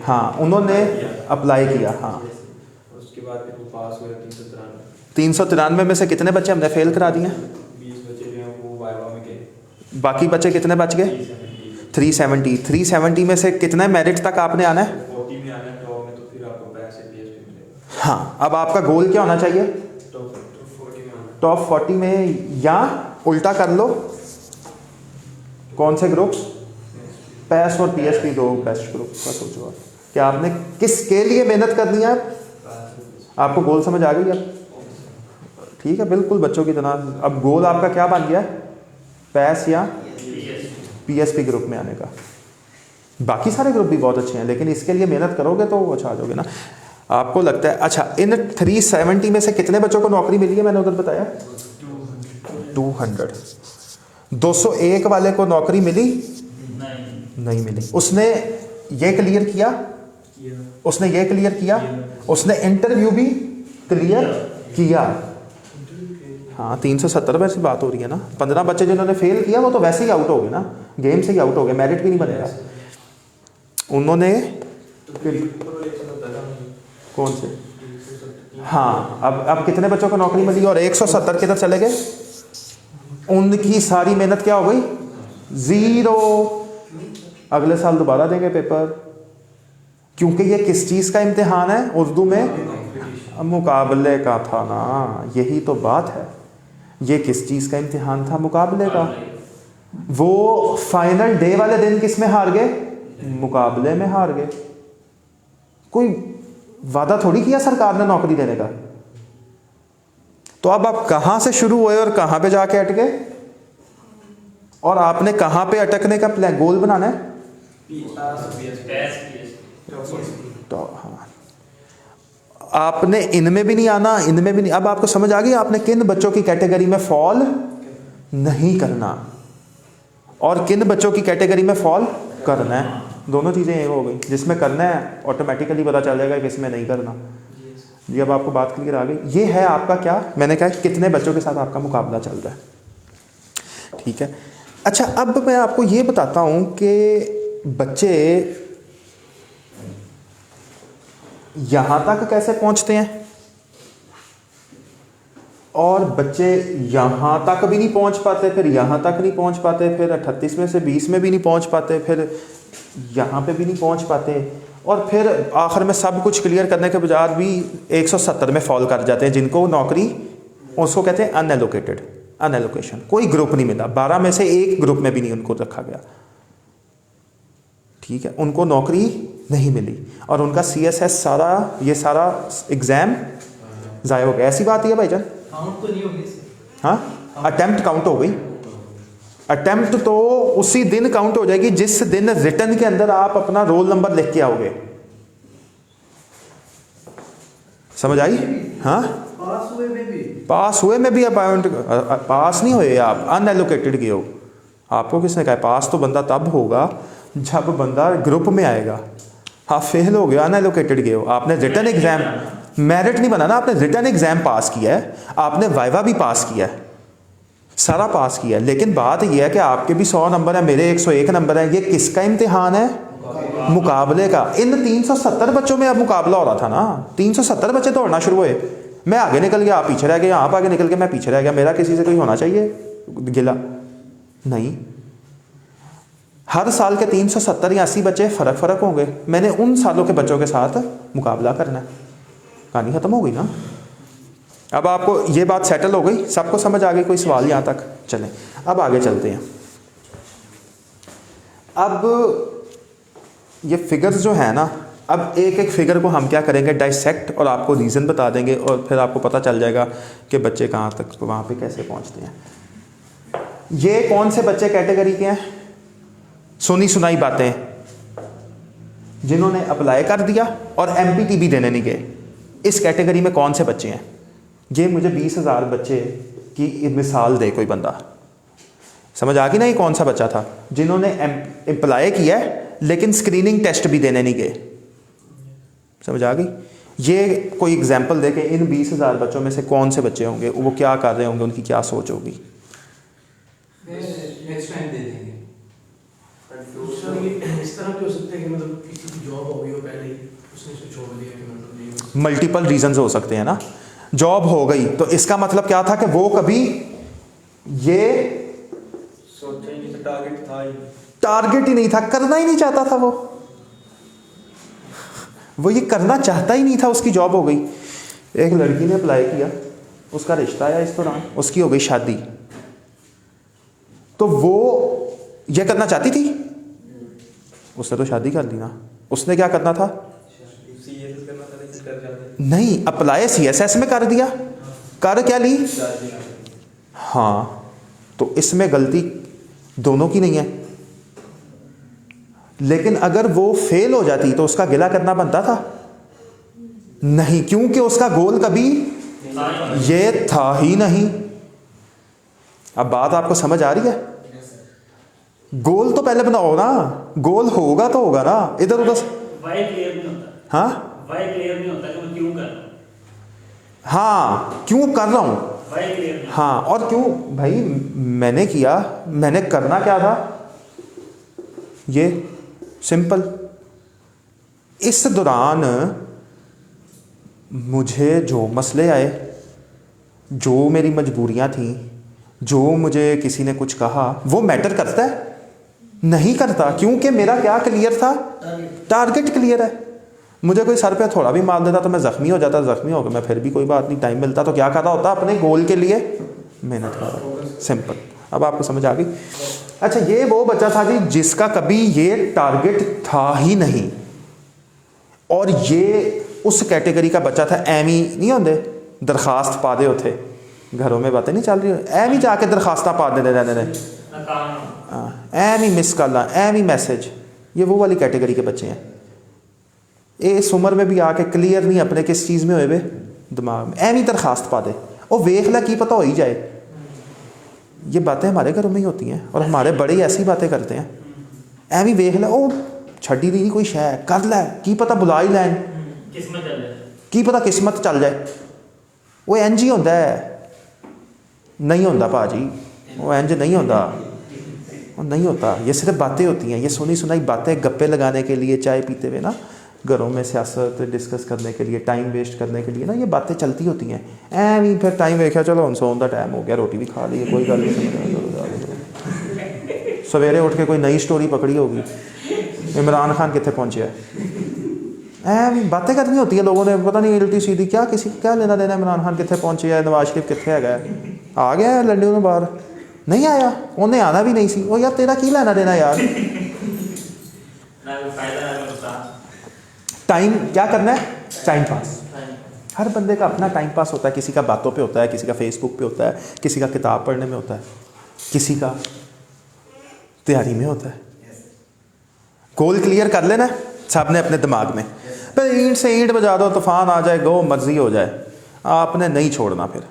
हाँ, उन्होंने अप्लाई किया। हाँ, उसके बाद फिर वो पास हुए 393 में से कितने बच्चे हमने फेल करा दिए? 20 बच्चे जो हैं वो वाइवा में गए। बाकी बच्चे कितने बच गए? 370। 370 में से कितने मेरिट तक आपने आना है? 40 में आना है टॉप में, तो फिर आपको पैसे पीएसपी मिलेगा। हाँ, अब आपका गोल क्या होना चाहिए? टॉप 40 में, या उल्टा कर लो, कौन से ग्रुप्स? पैस और पीएसपी, दो बेस्ट ग्रुप का सोचो कि आपने किसके लिए मेहनत करनी है। आपको गोल समझ आ गई अब? ठीक है, बिल्कुल बच्चों की तरह। अब गोल आपका क्या बन गया? पैस या पीएसपी ग्रुप में आने का। बाकी सारे ग्रुप भी बहुत अच्छे हैं, लेकिन इसके लिए मेहनत करोगे तो अच्छा आ जाओगे ना। आपको लगता है? अच्छा, इन 370 में से कितने बच्चों को नौकरी मिली है? मैंने उधर बताया 200। 201 वाले को नौकरी मिली? नहीं मिली। उसने ये क्लियर किया, उसने ये क्लियर किया, उसने इंटरव्यू भी क्लियर किया। हाँ, 370 वैसे बात हो रही है ना। 15 बच्चे जिन्होंने फेल किया वो तो वैसे ही आउट हो गए ना, गेम से ही आउट हो गए, मेरिट भी नहीं बनेगा। उन्होंने कौन से? हाँ, अब कितने बच्चों को नौकरी मिली और 170 किधर चले गए? उनकी सारी मेहनत क्या हो गई? ज़ीरो। अगले साल दोबारा देंगे पेपर, क्योंकि ये किस चीज़ का इम्तिहान है? उर्दू में मुकाबले का था ना, यही तो बात है। ये किस चीज़ का इम्तिहान था? मुकाबले का। वो फाइनल डे वाले दिन किस में हार गए? मुकाबले में हार गए। कोई वादा थोड़ी किया सरकार ने नौकरी देने का। तो अब आप कहाँ से शुरू हुए और कहाँ पे जाके अटके, और आपने कहाँ पे अटकने का प्लान गोल बनाना है? तो हाँ, आपने इनमें भी नहीं आना, इनमें भी नहीं। अब आपको समझ आ गई आपने किन बच्चों की कैटेगरी में फॉल नहीं करना और किन बच्चों की कैटेगरी में फॉल करना है। दोनों चीज़ें ये हो गई। जिसमें करना है ऑटोमेटिकली पता चल जाएगा कि इसमें नहीं करना। जी अब आपको बात क्लियर आ गई। ये है आपका क्या, मैंने कहा कितने बच्चों के साथ आपका मुकाबला चल रहा है। ठीक है, अच्छा अब मैं आपको ये बताता हूँ कि बच्चे यहाँ तक कैसे पहुँचते हैं, और बच्चे यहाँ तक भी नहीं पहुँच पाते, फिर यहाँ तक नहीं पहुँच पाते, फिर 38 में से 20 में भी नहीं पहुँच पाते, फिर यहाँ पे भी नहीं पहुँच पाते, और फिर आखिर में सब कुछ क्लियर करने के बाद भी 170 में फॉल कर जाते हैं, जिनको नौकरी, उसको कहते हैं अनएलोकेटेड, अनएलोकेशन। कोई ग्रुप नहीं मिला, 12 में से एक ग्रुप में भी नहीं उनको रखा गया। ठीक है, उनको नौकरी नहीं मिली और उनका CSS सारा ये सारा एग्ज़ाम ज़ाया हो गया। ऐसी बात ही है भाईजान। काउंट तो नहीं होगी। हाँ, अटेम्प्ट काउंट हो गई। अटेम्प्ट तो उसी दिन काउंट हो जाएगी जिस दिन रिटर्न के अंदर आप अपना रोल नंबर लिख के आओगे। समझ आई? हाँ, पास हुए में भी, पास हुए में भी अपॉइंट, पास नहीं हुए आप, अनएलोकेटेड गए हो। आपको किसने कहा? पास तो बंदा तब होगा जब बंदा ग्रुप में आएगा। आप फेल हो गए, अनएलोकेटेड गए हो। आपने रिटर्न एग्जाम, मेरिट नहीं बना ना, आपने रिटर्न एग्जाम पास किया है, आपने वाइवा भी पास किया है, सारा पास किया है, लेकिन बात यह है कि आपके भी 100 नंबर है, मेरे 101 नंबर है। ये किसका इम्तिहान है? मुकाबले का। इन 370 बच्चों में अब मुकाबला हो रहा था ना। 370 बच्चे दौड़ना शुरू हुए, मैं आगे निकल गया, आप पीछे रह गए, आप आगे निकल गए, मैं पीछे रह गया। मेरा किसी से कोई होना चाहिए गिला? नहीं। हर साल के 370 या 80 बच्चे फ़र्क होंगे। मैंने उन सालों के बच्चों के साथ मुकाबला करना है। कहानी ख़त्म हो गई ना। अब आपको ये बात सेटल हो गई, सबको समझ आ गई? कोई सवाल यहाँ तक? चलें अब आगे चलते हैं। अब ये फिगर्स जो है ना, अब एक एक फिगर को हम क्या करेंगे? डाइसेक्ट, और आपको रीज़न बता देंगे, और फिर आपको पता चल जाएगा कि बच्चे कहाँ तक वहाँ पे कैसे पहुँचते हैं। ये कौन से बच्चे कैटेगरी के हैं? सुनी सुनाई बातें, जिन्होंने अप्लाई कर दिया और MPT भी देने नहीं गए। इस कैटेगरी में कौन से बच्चे हैं? ये मुझे 20,000 बच्चे की मिसाल दे कोई बंदा। समझ आ गई ना? ये कौन सा बच्चा था जिन्होंने अप्लाई किया है लेकिन स्क्रीनिंग टेस्ट भी देने नहीं गए? समझ आ गई? ये कोई एग्जाम्पल दे के इन 20,000 बच्चों में से कौन से बच्चे होंगे, वो क्या कर रहे होंगे, उनकी क्या सोच होगी? नेक्स्ट टाइम दे देंगे। इस तरह क्यों हो सकता है कि मतलब किसी की जॉब हो गई हो पहले ही, उसने उसे छोड़ दिया कि मतलब नहीं? मल्टीपल रीजंस हो सकते हैं ना। जॉब हो गई तो इसका मतलब क्या था कि वो कभी ये सोचा ही नहीं था, टारगेट था ही, टारगेट ही नहीं था, करना ही नहीं चाहता था। वो ये करना चाहता ही नहीं था, उसकी जॉब हो गई। एक लड़की ने अप्लाई किया, उसका रिश्ता आया, इस दौरान उसकी हो गई शादी, तो वो ये करना चाहती थी, उसने तो शादी कर ली ना। उसने क्या करना था? CSS करना था, लेकिन कर जाते नहीं, अप्लाई CSS में कर दिया, कर क्या ली? हाँ, तो इसमें गलती दोनों की नहीं है। लेकिन अगर वो फेल हो जाती तो उसका गिला करना बनता था? नहीं, क्योंकि उसका गोल कभी ये था ही नहीं। अब बात आपको समझ आ रही है? गोल तो पहले बनाओ ना, गोल होगा तो होगा ना। इधर उधर वाई क्लियर नहीं होता। हाँ, वाई क्लियर नहीं होता कि मैं क्यों कर रहा हूँ। हाँ, क्यों कर रहा हूँ, वाई क्लियर नहीं। हाँ, और क्यों भाई मैंने किया, मैंने करना क्या था, ये सिंपल। इस दौरान मुझे जो मसले आए, जो मेरी मजबूरियां थी, जो मुझे किसी ने कुछ कहा, वो मैटर करता है? नहीं करता, क्योंकि मेरा क्या क्लियर था? टारगेट क्लियर है। मुझे कोई सर पे थोड़ा भी मार देता तो मैं ज़ख्मी हो जाता, ज़ख्मी हो गया मैं, फिर भी कोई बात नहीं, टाइम मिलता तो क्या कर रहा होता? अपने गोल के लिए मेहनत कर रहा है, सिंपल। अब आपको समझ आ गई। अच्छा, ये वो बच्चा था जी जिसका कभी ये टारगेट था ही नहीं, और ये उस कैटेगरी का बच्चा था। एमी नहीं होंगे दरखास्त पा दे उथे, घरों में बातें नहीं चल रही, एमी जाके दरखास्तां पा देने रहने ने, एमी मिस कॉल, एमी मैसेज। ये वो वाली कैटेगरी के बच्चे हैं। इस उम्र में भी आके क्लियर नहीं अपने किस चीज़ में होए वे दिमाग में, एमी दरखास्त पा दे, और वेख ला की पता हो ही जाए। ये बातें हमारे घरों में ही होती हैं, और हमारे बड़े ऐसी बातें करते हैं। एवी वेख लै, ओ छड़ी दी कोई शै कर लै, की पता बुला ही लैन, की पता किस्मत चल जाए। वो इंज ही होंदा है, नहीं होंदा भाजी, वो इंज नहीं होंदा, वो नहीं होता। ये सिर्फ बातें होती हैं, ये सुनी सुनाई बातें, गप्पे लगाने के लिए, चाय पीते हुए ना घरों में सियासत डिस्कस करने के लिए, टाइम वेस्ट करने के लिए ना, ये बातें चलती होती हैं। एवं फिर टाइम वेख्या, चलो हम सोने का टाइम हो गया, रोटी भी खा ली है, कोई गल नहीं। सवेरे उठ के कोई नई स्टोरी पकड़ी होगी, इमरान खान कितने पहुँचे है, एवं बातें करनी होती है लोगों ने, पता नहीं उल्टी सीधी, क्या किसी क्या लेना देना इमरान खान कितने पहुँचे है, नवाज शरीफ कितने है, आ गया है लंडन में बाहर, नहीं आया, उन्हें आना भी नहीं सी। ओ यार तेरा की लेना देना यार, टाइम क्या करना है, टाइम पास। हर बंदे का अपना टाइम पास होता है, किसी का बातों पे होता है, किसी का फेसबुक पे होता है, किसी का किताब पढ़ने में होता है, किसी का तैयारी में होता है। गोल क्लियर कर लेना सब ने अपने दिमाग में, पर ईंट से ईंट बजा दो, तूफान आ जाए, गो मर्जी हो जाए, आपने नहीं छोड़ना। फिर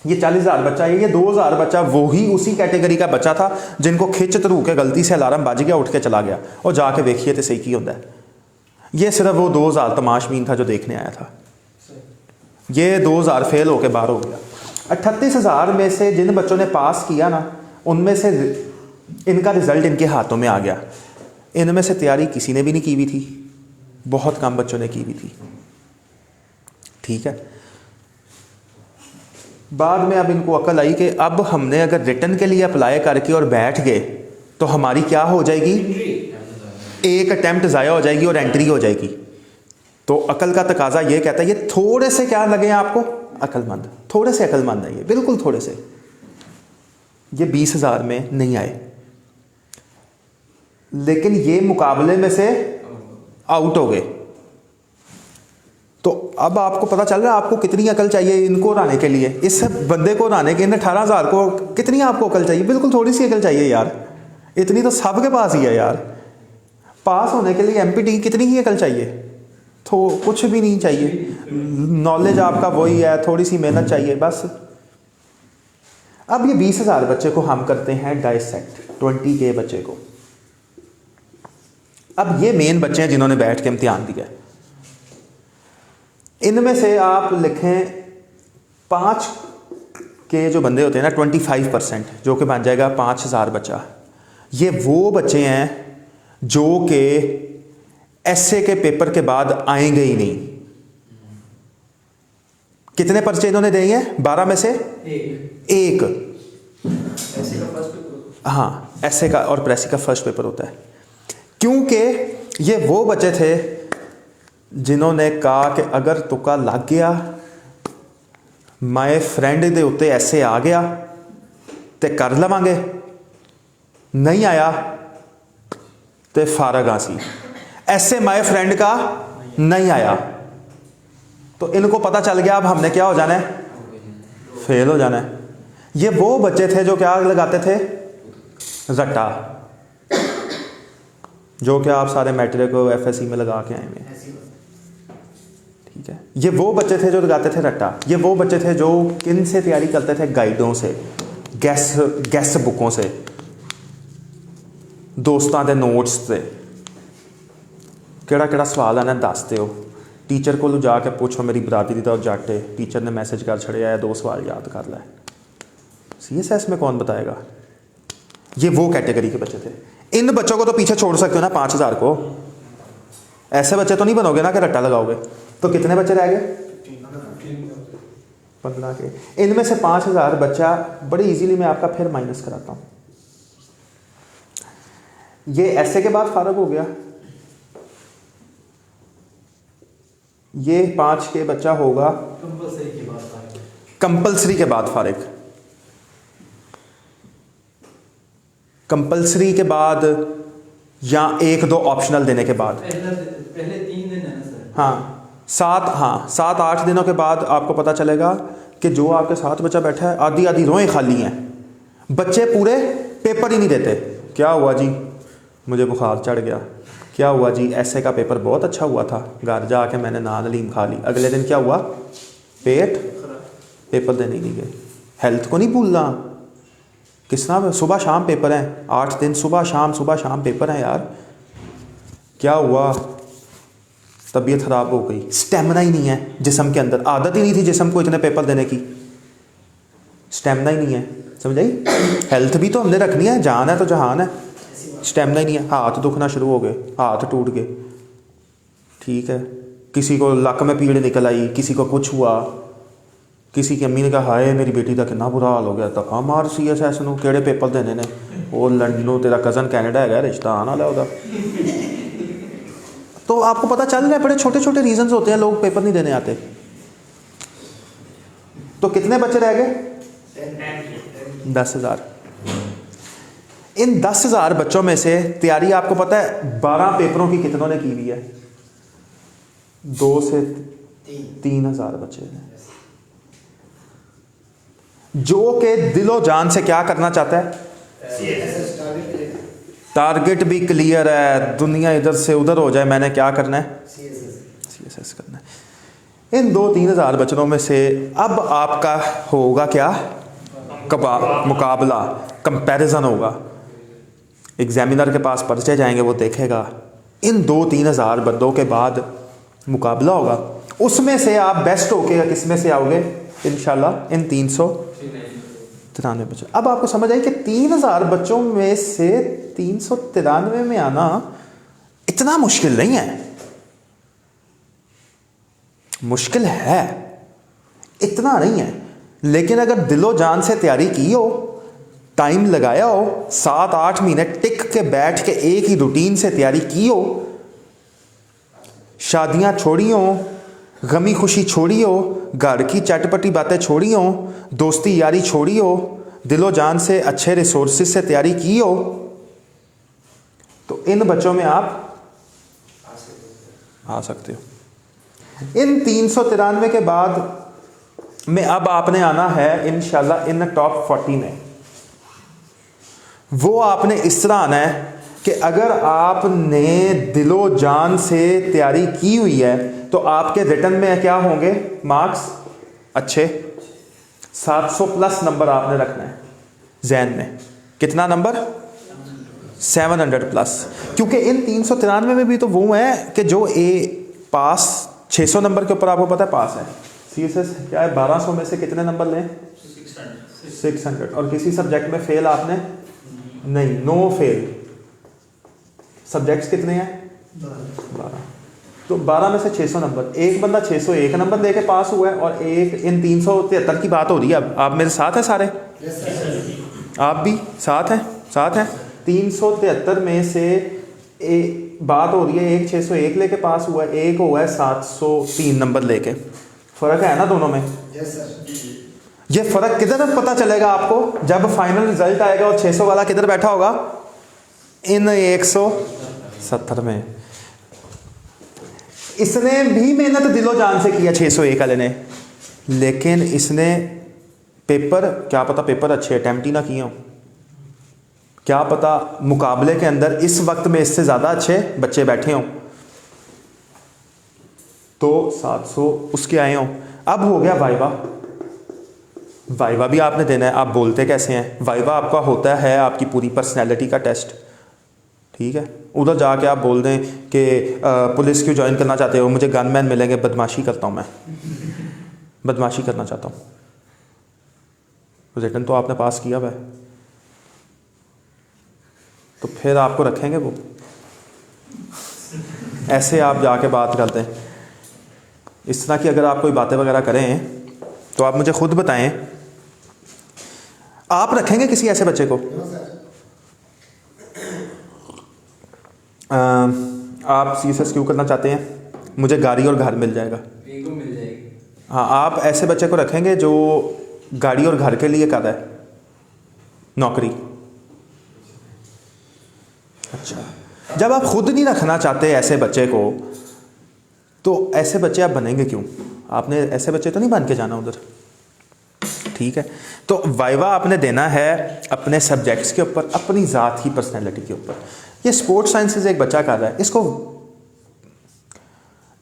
ये 40,000 बच्चा है, ये 2,000 बच्चा वही उसी कैटेगरी का बच्चा था जिनको खिंच तरू के गलती से अलार्म बज गया, उठ के चला गया, और जाके देखिए तो सही की होता है। ये सिर्फ वो 2,000 तमाशबीन था जो देखने आया था, ये 2,000 फेल होके बाहर हो गया। 38,000 में से जिन बच्चों ने पास किया ना, उनमें से इनका रिजल्ट इनके हाथों में आ गया। इनमें से तैयारी किसी ने भी नहीं की हुई थी, बहुत कम बच्चों ने की हुई थी, ठीक है। बाद में अब इनको अकल आई कि अब हमने अगर रिटर्न के लिए अप्लाई करके और बैठ गए तो हमारी क्या हो जाएगी, एक अटैम्प्ट ज़ाया हो जाएगी और एंट्री हो जाएगी। तो अकल का तकाजा ये कहता है, ये थोड़े से क्या लगे आपको, अकलमंद, थोड़े से अकलमंद है ये, बिल्कुल थोड़े से। ये 20,000 में नहीं आए, लेकिन ये मुकाबले में से आउट हो गए। तो अब आपको पता चल रहा है आपको कितनी अकल चाहिए इनको हराने के लिए, इस बंदे को हराने के। इन 18,000 को कितनी आपको अकल चाहिए, बिल्कुल थोड़ी सी अकल चाहिए यार, इतनी तो सबके पास ही है यार। पास होने के लिए एमपीटी की कितनी ही अकल चाहिए, तो कुछ भी नहीं चाहिए, नॉलेज आपका वही है, थोड़ी सी मेहनत चाहिए बस। अब ये 20,000 बच्चे को हम करते हैं डाइसेक्ट, 20K बच्चे को। अब ये मेन बच्चे हैं जिन्होंने बैठ के इम्तिहान दिया। इनमें से आप लिखें 5 के जो बंदे होते हैं ना, 25%, जो कि बन जाएगा 5,000 बच्चा। ये वो बच्चे हैं जो कि एसए के पेपर के बाद आएंगे ही नहीं। कितने पर्चे इन्होंने दिए हैं, 12 में से एक। हाँ, एसए का और प्रेसी का फर्स्ट पेपर होता है, क्योंकि ये वो बच्चे थे जिन्होंने कहा कि अगर तुका लग गया, माय फ्रेंड दे उत्ते ऐसे आ गया तो कर लवांगे, नहीं आया तो फारग आसी। ऐसे माय फ्रेंड का नहीं आया तो इनको पता चल गया अब हमने क्या हो जाना है, फेल हो जाना है। ये वो बच्चे थे जो क्या लगाते थे, रट्टा, जो कि आप सारे मैट्रिक को एफएससी में लगा के आए हुए हैं, ठीक है। ये वो बच्चे थे जो लगाते थे रट्टा, ये वो बच्चे थे जो किन से तैयारी करते थे, गाइडों से, गैस बुकों से, दोस्तों के नोट्स से, केड़ा सवाल आना दस दो, टीचर को जाके पूछो मेरी बरादरी का जट है, टीचर ने मैसेज कर छड़िया है 2 सवाल याद कर लै, CSS में कौन बताएगा। ये वो कैटेगरी के बच्चे थे। इन बच्चों को तो पीछे छोड़ सकते हो ना 5,000 को, ऐसे बच्चे तो नहीं बनोगे ना कि रट्टा लगाओगे। तो कितने बच्चे रह गए, 15 के। इनमें से 5,000 बच्चा बड़ी इजीली मैं आपका फिर माइनस कराता हूँ। ये ऐसे के बाद फारग हो गया, ये 5 के बच्चा होगा कंपलसरी के बाद फारिग, कंपलसरी के बाद या 1-2 ऑप्शनल देने के बाद? पहले 3 दिन है ना सर? हाँ 7-8 दिनों के बाद आपको पता चलेगा कि जो आपके साथ बच्चा बैठा है आधी आधी रोएं खाली हैं, बच्चे पूरे पेपर ही नहीं देते। क्या हुआ जी? मुझे बुखार चढ़ गया। क्या हुआ जी? ऐसे का पेपर बहुत अच्छा हुआ था, घर जाके मैंने नान हलीम खा ली। अगले दिन क्या हुआ? पेट, पेपर देने नहीं गए। हेल्थ को नहीं भूलना। किस नाम? सुबह शाम पेपर हैं, 8 दिन सुबह शाम पेपर हैं यार। क्या हुआ? तबीयत ख़राब हो गई, स्टेमिना ही नहीं है जिस्म के अंदर, आदत ही नहीं थी जिस्म को इतने पेपर देने की, स्टेमिना ही नहीं है, समझ आई? हेल्थ भी तो हमने रखनी है, जान है तो जहान है, स्टेमिना ही नहीं है। हाथ दुखना शुरू हो गए, हाथ टूट गए, ठीक है, किसी को लक में पीड़ निकल आई, किसी को कुछ हुआ, किसी की अम्मी ने कहा हाय मेरी बेटी का कितना बुरा हाल हो गया, धक्का मार CSS नूं केड़े पेपर देने ने, वो लंडनों तेरा कज़न कैनेडा है रिश्ता आना वाला होगा। तो आपको पता चल रहा है बड़े छोटे छोटे रीजंस होते हैं लोग पेपर नहीं देने आते। तो कितने बच्चे रह गए? 10,000। इन 10,000 बच्चों में से तैयारी आपको पता है 12 पेपरों की कितनों ने की हुई है? 2 से 3,000 बच्चे हैं जो के दिलो जान से क्या करना चाहता है? टारगेट भी क्लियर है, दुनिया इधर से उधर हो जाए, मैंने क्या करना है? CSS करना है। इन 2-3,000 बच्चों में से अब आपका होगा क्या? मुकाबला, कंपैरिजन होगा। एग्जामिनर के पास पर्चे जाएंगे, वो देखेगा। इन 2-3,000 बंदों के बाद मुकाबला होगा, उसमें से आप बेस्ट होके किस में से आओगे? इंशाल्लाह इन 393 बच्चों। अब आपको समझ आई कि 3,000 बच्चों में से 393 में आना इतना मुश्किल नहीं है। मुश्किल है, इतना नहीं है, लेकिन अगर दिलो जान से तैयारी की हो, टाइम लगाया हो, 7-8 महीने टिक के बैठ के एक ही रूटीन से तैयारी की हो, शादियां छोड़ी हो, गमी खुशी छोड़ी हो, घर की चटपटी बातें छोड़ी हो, दोस्ती यारी छोड़ी हो, दिलो जान से अच्छे रिसोर्सेज से तैयारी की हो, तो इन बच्चों में आप आ सकते हो। इन 393 के बाद में अब आपने आना है इंशाल्लाह इन टॉप 40 में। वो आपने इस तरह आना है कि अगर आपने दिलो जान से तैयारी की हुई है तो आपके रिटन में क्या होंगे? मार्क्स अच्छे, 700 प्लस नंबर आपने रखना है जहन में। कितना नंबर? 700 प्लस। क्योंकि इन 393 में भी तो वो है कि जो पास 600 नंबर के ऊपर आपको पता है पास है। CSS क्या है? 1200 में से कितने नंबर लें? 600। और किसी सब्जेक्ट में फेल आपने नहीं, नो फेल। सब्जेक्ट्स कितने हैं? 12। तो 12 में से 600 नंबर, एक बंदा 601 नंबर लेके पास हुआ है और एक इन 373 की बात हो रही है। अब आप मेरे साथ हैं सारे? आप भी साथ हैं? साथ हैं। 373 में से बात हो रही है, एक 601 लेके पास हुआ है, एक हुआ है 703 नंबर लेके। फर्क है ना दोनों में? ये फर्क किधर पता चलेगा आपको? जब फाइनल रिजल्ट आएगा और 600 वाला किधर बैठा होगा? इन 170 में। इसने भी मेहनत दिलो जान से किया 601 वाले ने, लेकिन इसने पेपर, क्या पता पेपर अच्छे अटेम्प्ट ही ना किए हों, क्या पता मुकाबले के अंदर इस वक्त में इससे ज़्यादा अच्छे बच्चे बैठे हों, तो 700 उसके आए हों। अब हो गया वाइवा। वाइवा भी आपने देना है। आप बोलते कैसे हैं? वाइवा आपका होता है आपकी पूरी पर्सनैलिटी का टेस्ट, ठीक है। उधर जाके आप बोल दें कि पुलिस क्यों ज्वाइन करना चाहते हो? मुझे गनमैन मिलेंगे, बदमाशी करता हूँ मैं, बदमाशी करना चाहता हूँ। रिटन तो आपने पास किया हुआ है, तो फिर आपको रखेंगे वो? ऐसे आप जाके बात करते हैं। इस तरह की अगर आप कोई बातें वगैरह करें तो आप मुझे खुद बताएं, आप रखेंगे किसी ऐसे बच्चे को? आप CSS क्यों करना चाहते हैं? मुझे गाड़ी और घर मिल जाएगा। वीगो मिल जाएगी। हाँ, आप ऐसे बच्चे को रखेंगे जो गाड़ी और घर के लिए कर रहा है नौकरी। अच्छा, जब आप खुद नहीं रखना चाहते ऐसे बच्चे को, तो ऐसे बच्चे आप बनेंगे क्यों? आपने ऐसे बच्चे तो नहीं बन के जाना उधर, ठीक है। तो वाइवा आपने देना है अपने सब्जेक्ट्स के ऊपर, अपनी ज़ात की पर्सनैलिटी के ऊपर। ये स्पोर्ट्स साइंसेज एक बच्चा कर रहा है, इसको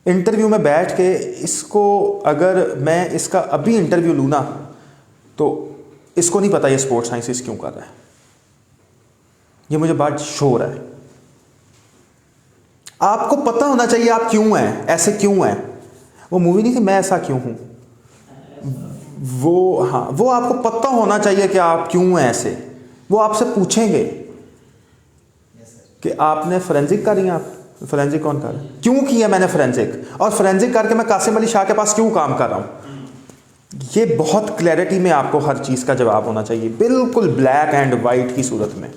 इंटरव्यू में बैठ के, इसको अगर मैं इसका अभी इंटरव्यू लूँ ना, तो इसको नहीं पता ये स्पोर्ट्स साइंसेज क्यों कर रहा है। ये मुझे बात श्योर है। आपको पता होना चाहिए आप क्यों हैं, ऐसे क्यों हैं। वो मूवी नहीं थी मैं ऐसा क्यों हूँ, वो, हाँ, वो आपको पता होना चाहिए कि आप क्यों हैं ऐसे। वो आपसे पूछेंगे कि आपने फोरेंसिक करी, आप फोरेंसिक कौन कर रहा है, क्यों किया मैंने फोरेंसिक, और फोरेंसिक करके मैं कासिम अली शाह के पास क्यों काम कर रहा हूँ। ये बहुत क्लैरिटी में आपको हर चीज़ का जवाब होना चाहिए, बिल्कुल ब्लैक एंड वाइट की सूरत में।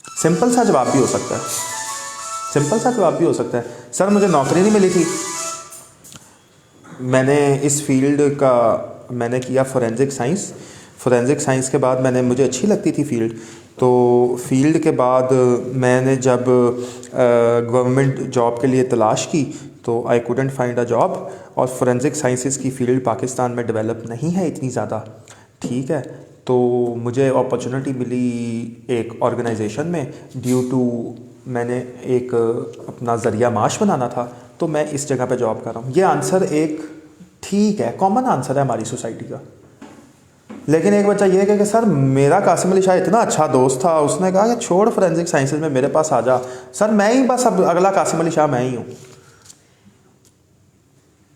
सिंपल सा जवाब भी हो सकता है, सिंपल सा जवाब भी हो सकता है, सर मुझे नौकरी नहीं मिली थी, मैंने इस फील्ड का मैंने किया फोरेंसिक साइंस, फोरेंसिक साइंस के बाद मुझे अच्छी लगती थी फील्ड, तो फील्ड के बाद मैंने जब गवर्नमेंट जॉब के लिए तलाश की तो I couldn't find a job, और फोरेंसिक साइंसेस की फ़ील्ड पाकिस्तान में डेवलप नहीं है इतनी ज़्यादा, ठीक है। तो मुझे अपॉर्चुनिटी मिली एक ऑर्गेनाइजेशन में, ड्यू टू मैंने एक अपना ज़रिया माश बनाना था, तो मैं इस जगह पे जॉब कर रहा हूँ। ये आंसर एक ठीक है, कॉमन आंसर है हमारी सोसाइटी का। लेकिन एक बच्चा ये कहे कि सर मेरा कासिम अली शाह इतना अच्छा दोस्त था, उसने कहा कि छोड़ फोरेंसिक साइंसेज में मेरे पास आ जा, सर मैं ही बस अब अगला कासिम अली शाह मैं ही हूँ।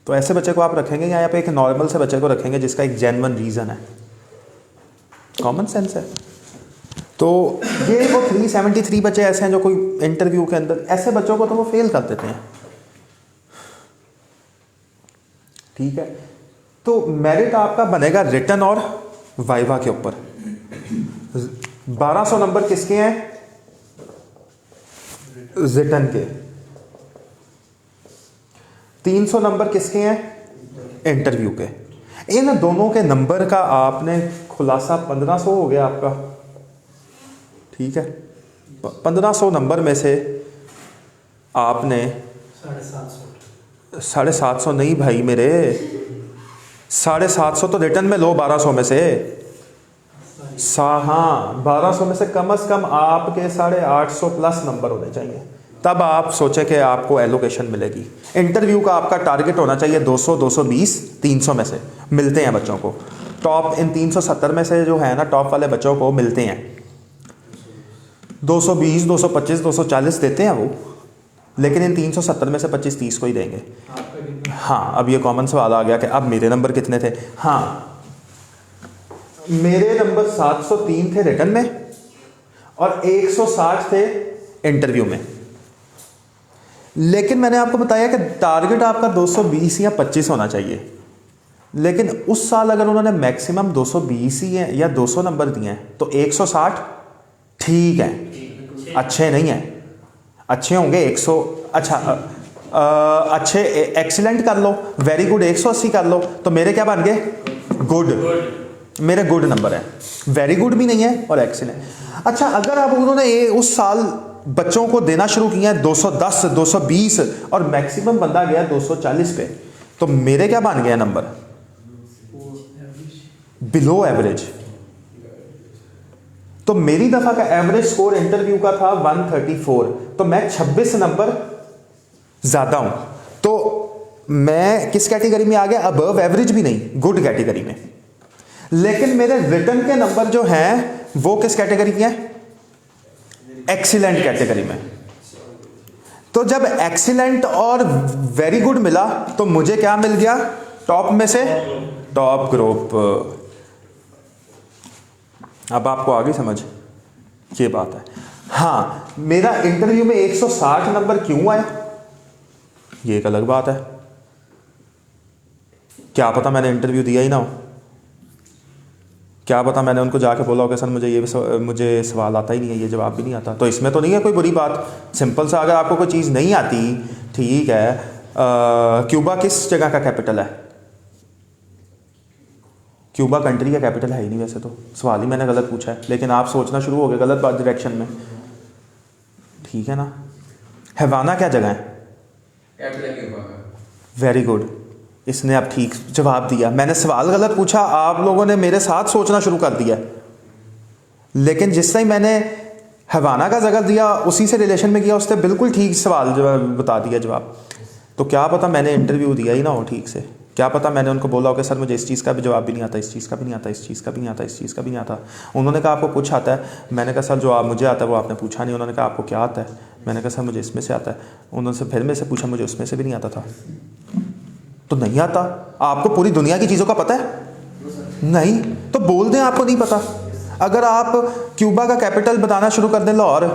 तो ऐसे बच्चे को आप रखेंगे या आप एक नॉर्मल से बच्चे को रखेंगे जिसका एक जेन्युइन रीज़न है, कॉमन सेंस है। तो ये वो 373 बच्चे ऐसे हैं जो कोई इंटरव्यू के अंदर, ऐसे बच्चों को तो वो फेल कर देते हैं, ठीक है। तो मेरिट आपका बनेगा रिटन और वाइवा के ऊपर। 1200 नंबर किसके हैं? रिटन के। 300 नंबर किसके हैं? इंटरव्यू के। इन दोनों के नंबर का आपने खुलासा 1500 हो गया आपका, ठीक है। 1500 नंबर में से आपने 750 नहीं भाई मेरे, 750 तो रिटर्न में लो 1200 में से, हाँ 1200 में से कम आपके 850 प्लस नंबर होने चाहिए, तब आप सोचें कि आपको एलोकेशन मिलेगी। इंटरव्यू का आपका टारगेट होना चाहिए 200, 220, 300 में से मिलते हैं बच्चों को। टॉप इन 370 में से जो है ना, टॉप वाले बच्चों को मिलते हैं 220, 225, 240 देते हैं वो, लेकिन इन 370 में से 25-30 को ही देंगे। हाँ, अब ये कॉमन सवाल आ गया कि अब मेरे नंबर कितने थे। हाँ, मेरे नंबर 703 थे रिटन में और 160 थे इंटरव्यू में। लेकिन मैंने आपको बताया कि टारगेट आपका 220 या 25 होना चाहिए, लेकिन उस साल अगर उन्होंने मैक्सिमम 220 ही है या 200 नंबर दिए हैं तो 160 ठीक है, अच्छे नहीं है, अच्छे होंगे 100, अच्छा अच्छे एक्सीलेंट कर लो, वेरी गुड 180 कर लो, तो मेरे क्या बन गए? गुड, मेरे गुड नंबर है, वेरी गुड भी नहीं है और एक्सीलेंट। अच्छा, अगर अब उन्होंने उस साल बच्चों को देना शुरू किया है 210, 220 और मैक्सिमम बंदा गया 240 पे, तो मेरे क्या बन गया नंबर? Below average. तो मेरी दफा का एवरेज स्कोर इंटरव्यू का था 134, तो मैं 26 नंबर ज्यादा हूं, तो मैं किस कैटेगरी में आ गया? अबव एवरेज भी नहीं, गुड कैटेगरी में। लेकिन मेरे रिटन के नंबर जो हैं वो किस कैटेगरी के हैं? एक्सीलेंट कैटेगरी में। तो जब एक्सीलेंट और वेरी गुड मिला तो मुझे क्या मिल गया? टॉप में से टॉप ग्रुप। अब आपको आगे समझ ये बात है। हाँ, मेरा इंटरव्यू में 160 नंबर क्यों आए ये एक अलग बात है, क्या पता मैंने इंटरव्यू दिया ही ना हो, क्या पता मैंने उनको जाके बोला हो कि सर मुझे सवाल आता ही नहीं है, ये जवाब भी नहीं आता। तो इसमें तो नहीं है कोई बुरी बात, सिंपल सा, अगर आपको कोई चीज़ नहीं आती, ठीक है, क्यूबा किस जगह का कैपिटल है? क्यूबा कंट्री का कैपिटल है ही नहीं, वैसे तो सवाल ही मैंने गलत पूछा है, लेकिन आप सोचना शुरू हो गए गलत डायरेक्शन में, ठीक है ना। हवाना क्या जगह है? कैपिटल क्यूबा का। वेरी गुड, इसने अब ठीक जवाब दिया। मैंने सवाल गलत पूछा, आप लोगों ने मेरे साथ सोचना शुरू कर दिया, लेकिन जिस टाइम मैंने हवाना का जगह दिया उसी से रिलेशन में किया, उसने बिल्कुल ठीक सवाल जवाब बता दिया जवाब। तो क्या पता मैंने इंटरव्यू दिया ही ना हो ठीक से, क्या पता मैंने उनको बोला हो कि सर मुझे इस चीज़ का भी जवाब भी नहीं आता, इस चीज़ का भी नहीं आता, इस चीज़ का भी नहीं आता, इस चीज़ का भी नहीं आता। उन्होंने कहा आपको कुछ आता है, मैंने कहा सर जो आप मुझे आता है वो आपने पूछा नहीं। उन्होंने कहा आपको क्या आता है, मैंने कहा सर मुझे इसमें से आता है। उन्होंने फिर मेरे से पूछा, मुझे उसमें से भी नहीं आता था। तो नहीं आता, आपको पूरी दुनिया की चीज़ों का पता है? नहीं, तो बोल दें आपको नहीं पता। अगर आप क्यूबा का कैपिटल बताना शुरू कर दें लाहौर,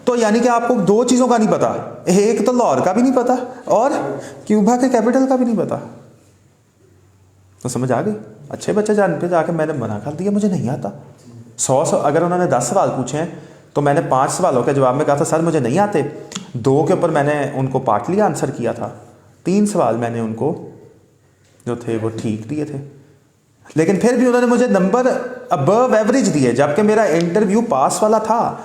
तो यानी कि आपको दो चीज़ों का नहीं पता, एक तो लाहौर का भी नहीं पता और क्यूबा के कैपिटल का भी नहीं पता। तो समझ आ गई? अच्छे बच्चे जान पे जाके मैंने मना कर दिया, मुझे नहीं आता। 100 अगर उन्होंने 10 सवाल पूछे हैं तो मैंने 5 सवालों के जवाब में कहा था सर मुझे नहीं आते, 2 के ऊपर मैंने उनको पार्टली आंसर किया था, 3 सवाल मैंने उनको जो थे वो ठीक दिए थे, लेकिन फिर भी उन्होंने मुझे नंबर अबव एवरेज दिए, जबकि मेरा इंटरव्यू पास वाला था।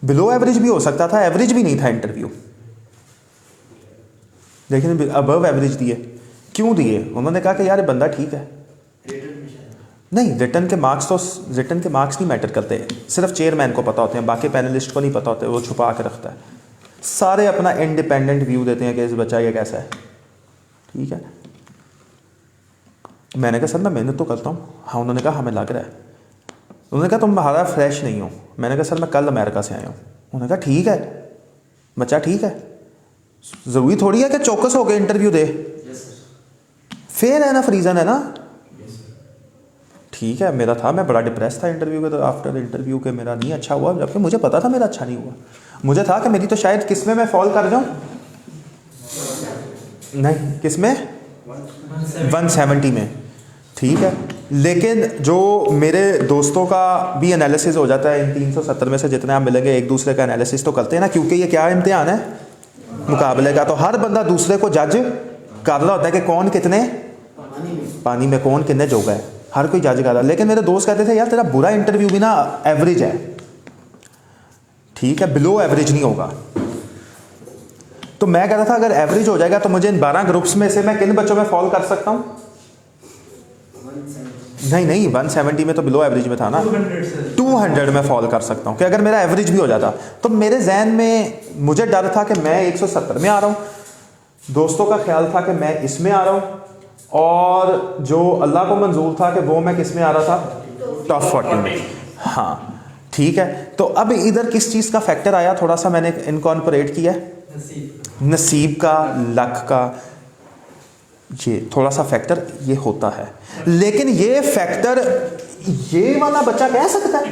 बिलो एवरेज भी हो सकता था, एवरेज भी नहीं था इंटरव्यू, लेकिन अबव एवरेज दिए। क्यों दिए? उन्होंने कहा कि यार ये बंदा ठीक है। नहीं, रिटर्न के मार्क्स नहीं मैटर करते, सिर्फ चेयरमैन को पता होते हैं, बाकी पैनलिस्ट को नहीं पता होते, वो छुपा के रखता है। सारे अपना इंडिपेंडेंट व्यू देते हैं कि इस बच्चा ये कैसा है, ठीक है। मैंने कहा सर मैं मेहनत तो करता हूँ। हाँ, उन्होंने कहा हमें लग रहा है। उन्होंने कहा तुम हमारा फ्रेश नहीं हो। मैंने कहा सर मैं कल अमेरिका से आया हूँ। उन्होंने कहा ठीक है बच्चा, ठीक है, ज़रूरी थोड़ी है कि चौकस होकर इंटरव्यू दे, फेयर है ना, फ्रीजन है ना, ठीक है। मेरा था, मैं बड़ा डिप्रेस था इंटरव्यू के, तो आफ्टर इंटरव्यू के मेरा नहीं अच्छा हुआ, जबकि मुझे पता था मेरा अच्छा नहीं हुआ। मुझे था कि मेरी तो शायद किस में मैं फॉल कर जाऊँ, नहीं किस में, 170 में, ठीक है। लेकिन जो मेरे दोस्तों का भी एनालिसिस हो जाता है, इन 370 में से जितने आप मिलेंगे एक दूसरे का एनालिसिस तो करते हैं ना, क्योंकि ये क्या इम्तिहान है, मुकाबले का। तो हर बंदा दूसरे को जज कर रहा होता है कि कौन कितने पानी में कौन कितने जोगा है, हर कोई जज कर रहा है। लेकिन मेरे दोस्त कहते थे यार तेरा बुरा इंटरव्यू भी ना एवरेज है, ठीक है, बिलो एवरेज नहीं होगा। तो मैं कहता था अगर एवरेज हो जाएगा तो मुझे इन 12 ग्रुप्स में से मैं किन बच्चों में फॉल कर सकता हूँ? नहीं 170 में तो बिलो एवरेज में था ना, 200 में फॉल कर सकता हूँ कि अगर मेरा एवरेज भी हो जाता। तो मेरे जहन में मुझे डर था कि मैं 170 में आ रहा हूँ, दोस्तों का ख्याल था कि मैं इसमें आ रहा हूँ, और जो अल्लाह को मंजूर था कि वो मैं किस में आ रहा था, टॉप 40 में। हाँ ठीक है। तो अब इधर किस चीज़ का फैक्टर आया, थोड़ा सा मैंने इनकॉर्पोरेट किया, नसीब का, लक का, ये थोड़ा सा फैक्टर ये होता है। लेकिन ये फैक्टर ये वाला बच्चा कह सकता है,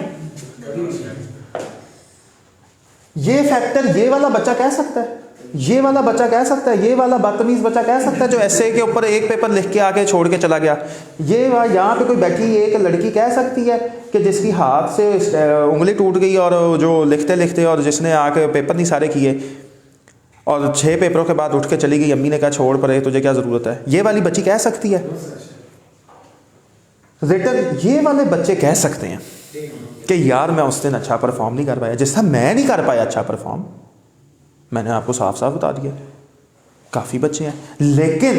ये फैक्टर ये वाला बच्चा कह सकता है, ये वाला बच्चा कह सकता है, ये वाला बदतमीज बच्चा कह सकता है जो एसए के ऊपर एक पेपर लिख के आके छोड़ के चला गया। ये यहाँ पे कोई बैठी एक लड़की कह सकती है कि जिसकी हाथ से उंगली टूट गई और जो लिखते लिखते और जिसने आके पेपर नहीं सारे किए और 6 पेपरों के बाद उठ के चली गई, अम्मी ने कहा छोड़ पड़े तुझे क्या ज़रूरत है, ये वाली बच्ची कह सकती है। रिटर्न ये वाले बच्चे कह सकते हैं कि यार मैं उस दिन अच्छा परफॉर्म नहीं कर पाया, जिस तरह मैं नहीं कर पाया अच्छा परफॉर्म, मैंने आपको साफ साफ बता दिया। काफ़ी बच्चे हैं, लेकिन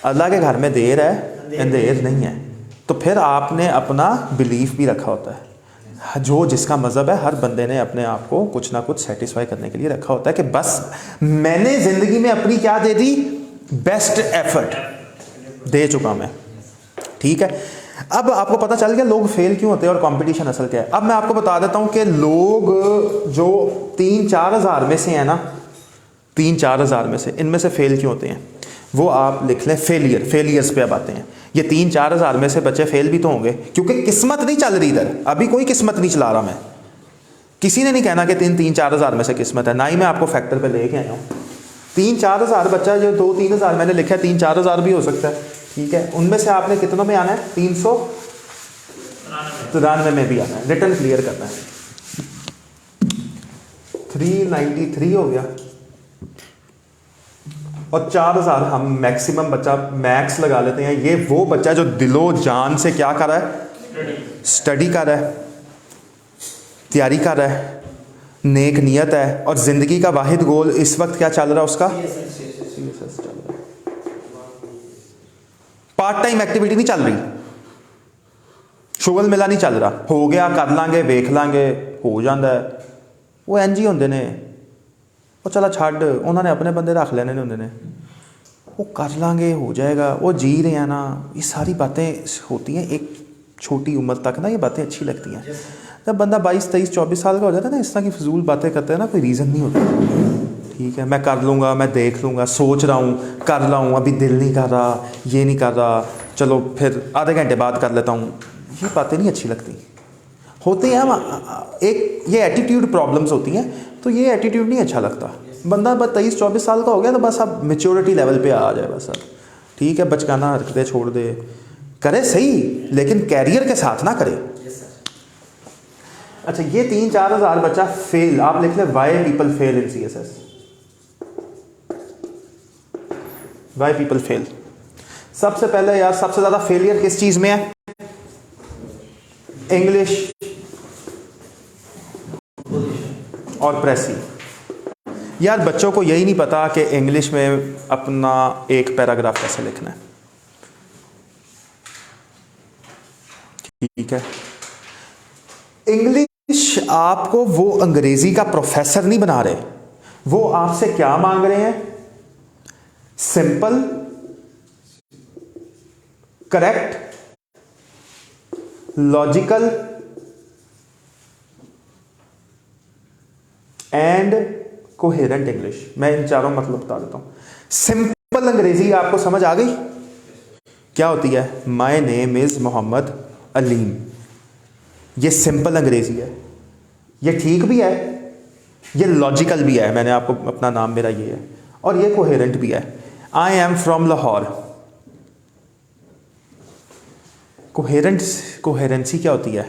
अल्लाह के घर में देर है अंधेर नहीं है। तो फिर आपने अपना बिलीफ भी रखा होता है, जो जिसका मज़हब है, हर बंदे ने अपने आप को कुछ ना कुछ सेटिस्फाई करने के लिए रखा होता है कि बस मैंने ज़िंदगी में अपनी क्या दे दी, बेस्ट एफर्ट दे चुका मैं, ठीक है। अब आपको पता चल गया लोग फेल क्यों होते हैं और कंपटीशन असल क्या है। अब मैं आपको बता देता हूं कि लोग जो 3-4 हज़ार में से हैं ना, 3-4 हज़ार में से, इनमें से फेल क्यों होते हैं वो आप लिख लें, फेलियर्स पे अब आते हैं। ये 3-4 हज़ार में से बच्चे फेल भी तो होंगे क्योंकि किस्मत नहीं चल रही इधर, अभी कोई किस्मत नहीं चला रहा मैं, किसी ने नहीं कहना कि 3-4 हज़ार में से किस्मत है, ना ही मैं आपको फैक्टर पे लेके आया हूँ। 3-4 हज़ार बच्चा जो 2-3 हज़ार मैंने लिखा है, 3-4 हज़ार भी हो सकता है, ठीक है। उनमें से आपने कितनों में आना है, 393 में भी आना है, रिटर्न क्लियर करना है। 393 हो गया, और 4000 हम मैक्सिमम बच्चा मैक्स लगा लेते हैं। ये वो बच्चा जो दिलो जान से क्या कर रहा है, स्टडी कर रहा है, तैयारी कर रहा है, नेक नियत है, और ज़िंदगी का वाहिद गोल इस वक्त क्या चल रहा है उसका, CSS चल रहा है। पार्ट टाइम एक्टिविटी नहीं चल रही, शुगल मेला नहीं चल रहा, हो गया कर लांगे वेख लांगे हो जाता है। वो इंज ही होंगे ने, वो चला छड़ उन्होंने अपने बंदे रख लेने होंगे ने, वो कर लांगे हो जाएगा, वो जी रहे हैं ना। ये सारी बातें होती हैं एक छोटी उम्र तक ना, ये बातें अच्छी लगती हैं। जब बंदा 22, 23, 24 साल का हो जाता है ना, इस तरह की फजूल बातें करते हैं ना, कोई रीज़न नहीं होता। ठीक है, मैं कर लूँगा, मैं देख लूँगा, सोच रहा हूँ कर लाऊँ, अभी दिल नहीं कर रहा, ये नहीं कर रहा, चलो फिर आधे घंटे बाद कर लेता हूँ, ये बातें नहीं अच्छी लगती। होते हैं हम एक ये एटीट्यूड प्रॉब्लम्स होती हैं, तो ये एटीट्यूड नहीं अच्छा लगता। बंदा बस 23-24 साल का हो गया तो बस अब मेच्योरिटी लेवल पे आ जाए बस अब। ठीक है, बचकाना हरकतें छोड़ दे, करे सही लेकिन कैरियर के साथ ना करे। अच्छा, ये 3-4 हज़ार बच्चा फेल, आप लिख ले why people fail in CSS, why people fail. सबसे पहले यार सबसे ज़्यादा फेलियर किस चीज़ में है, इंग्लिश और प्रेसी। यार बच्चों को यही नहीं पता कि इंग्लिश में अपना एक पैराग्राफ कैसे लिखना है। ठीक है, इंग्लिश आपको वो अंग्रेजी का प्रोफेसर नहीं बना रहे, वो आपसे क्या मांग रहे हैं, simple, correct, logical and coherent English. मैं इन चारों मतलब बता देता हूं। सिंपल अंग्रेजी आपको समझ आ गई क्या होती है, my name is Mohammad Aleem, ये सिंपल अंग्रेजी है, ये ठीक भी है, ये लॉजिकल भी है, मैंने आपको अपना नाम मेरा ये है, और ये कोहेरेंट भी है। I am from Lahore, coherency क्या होती है,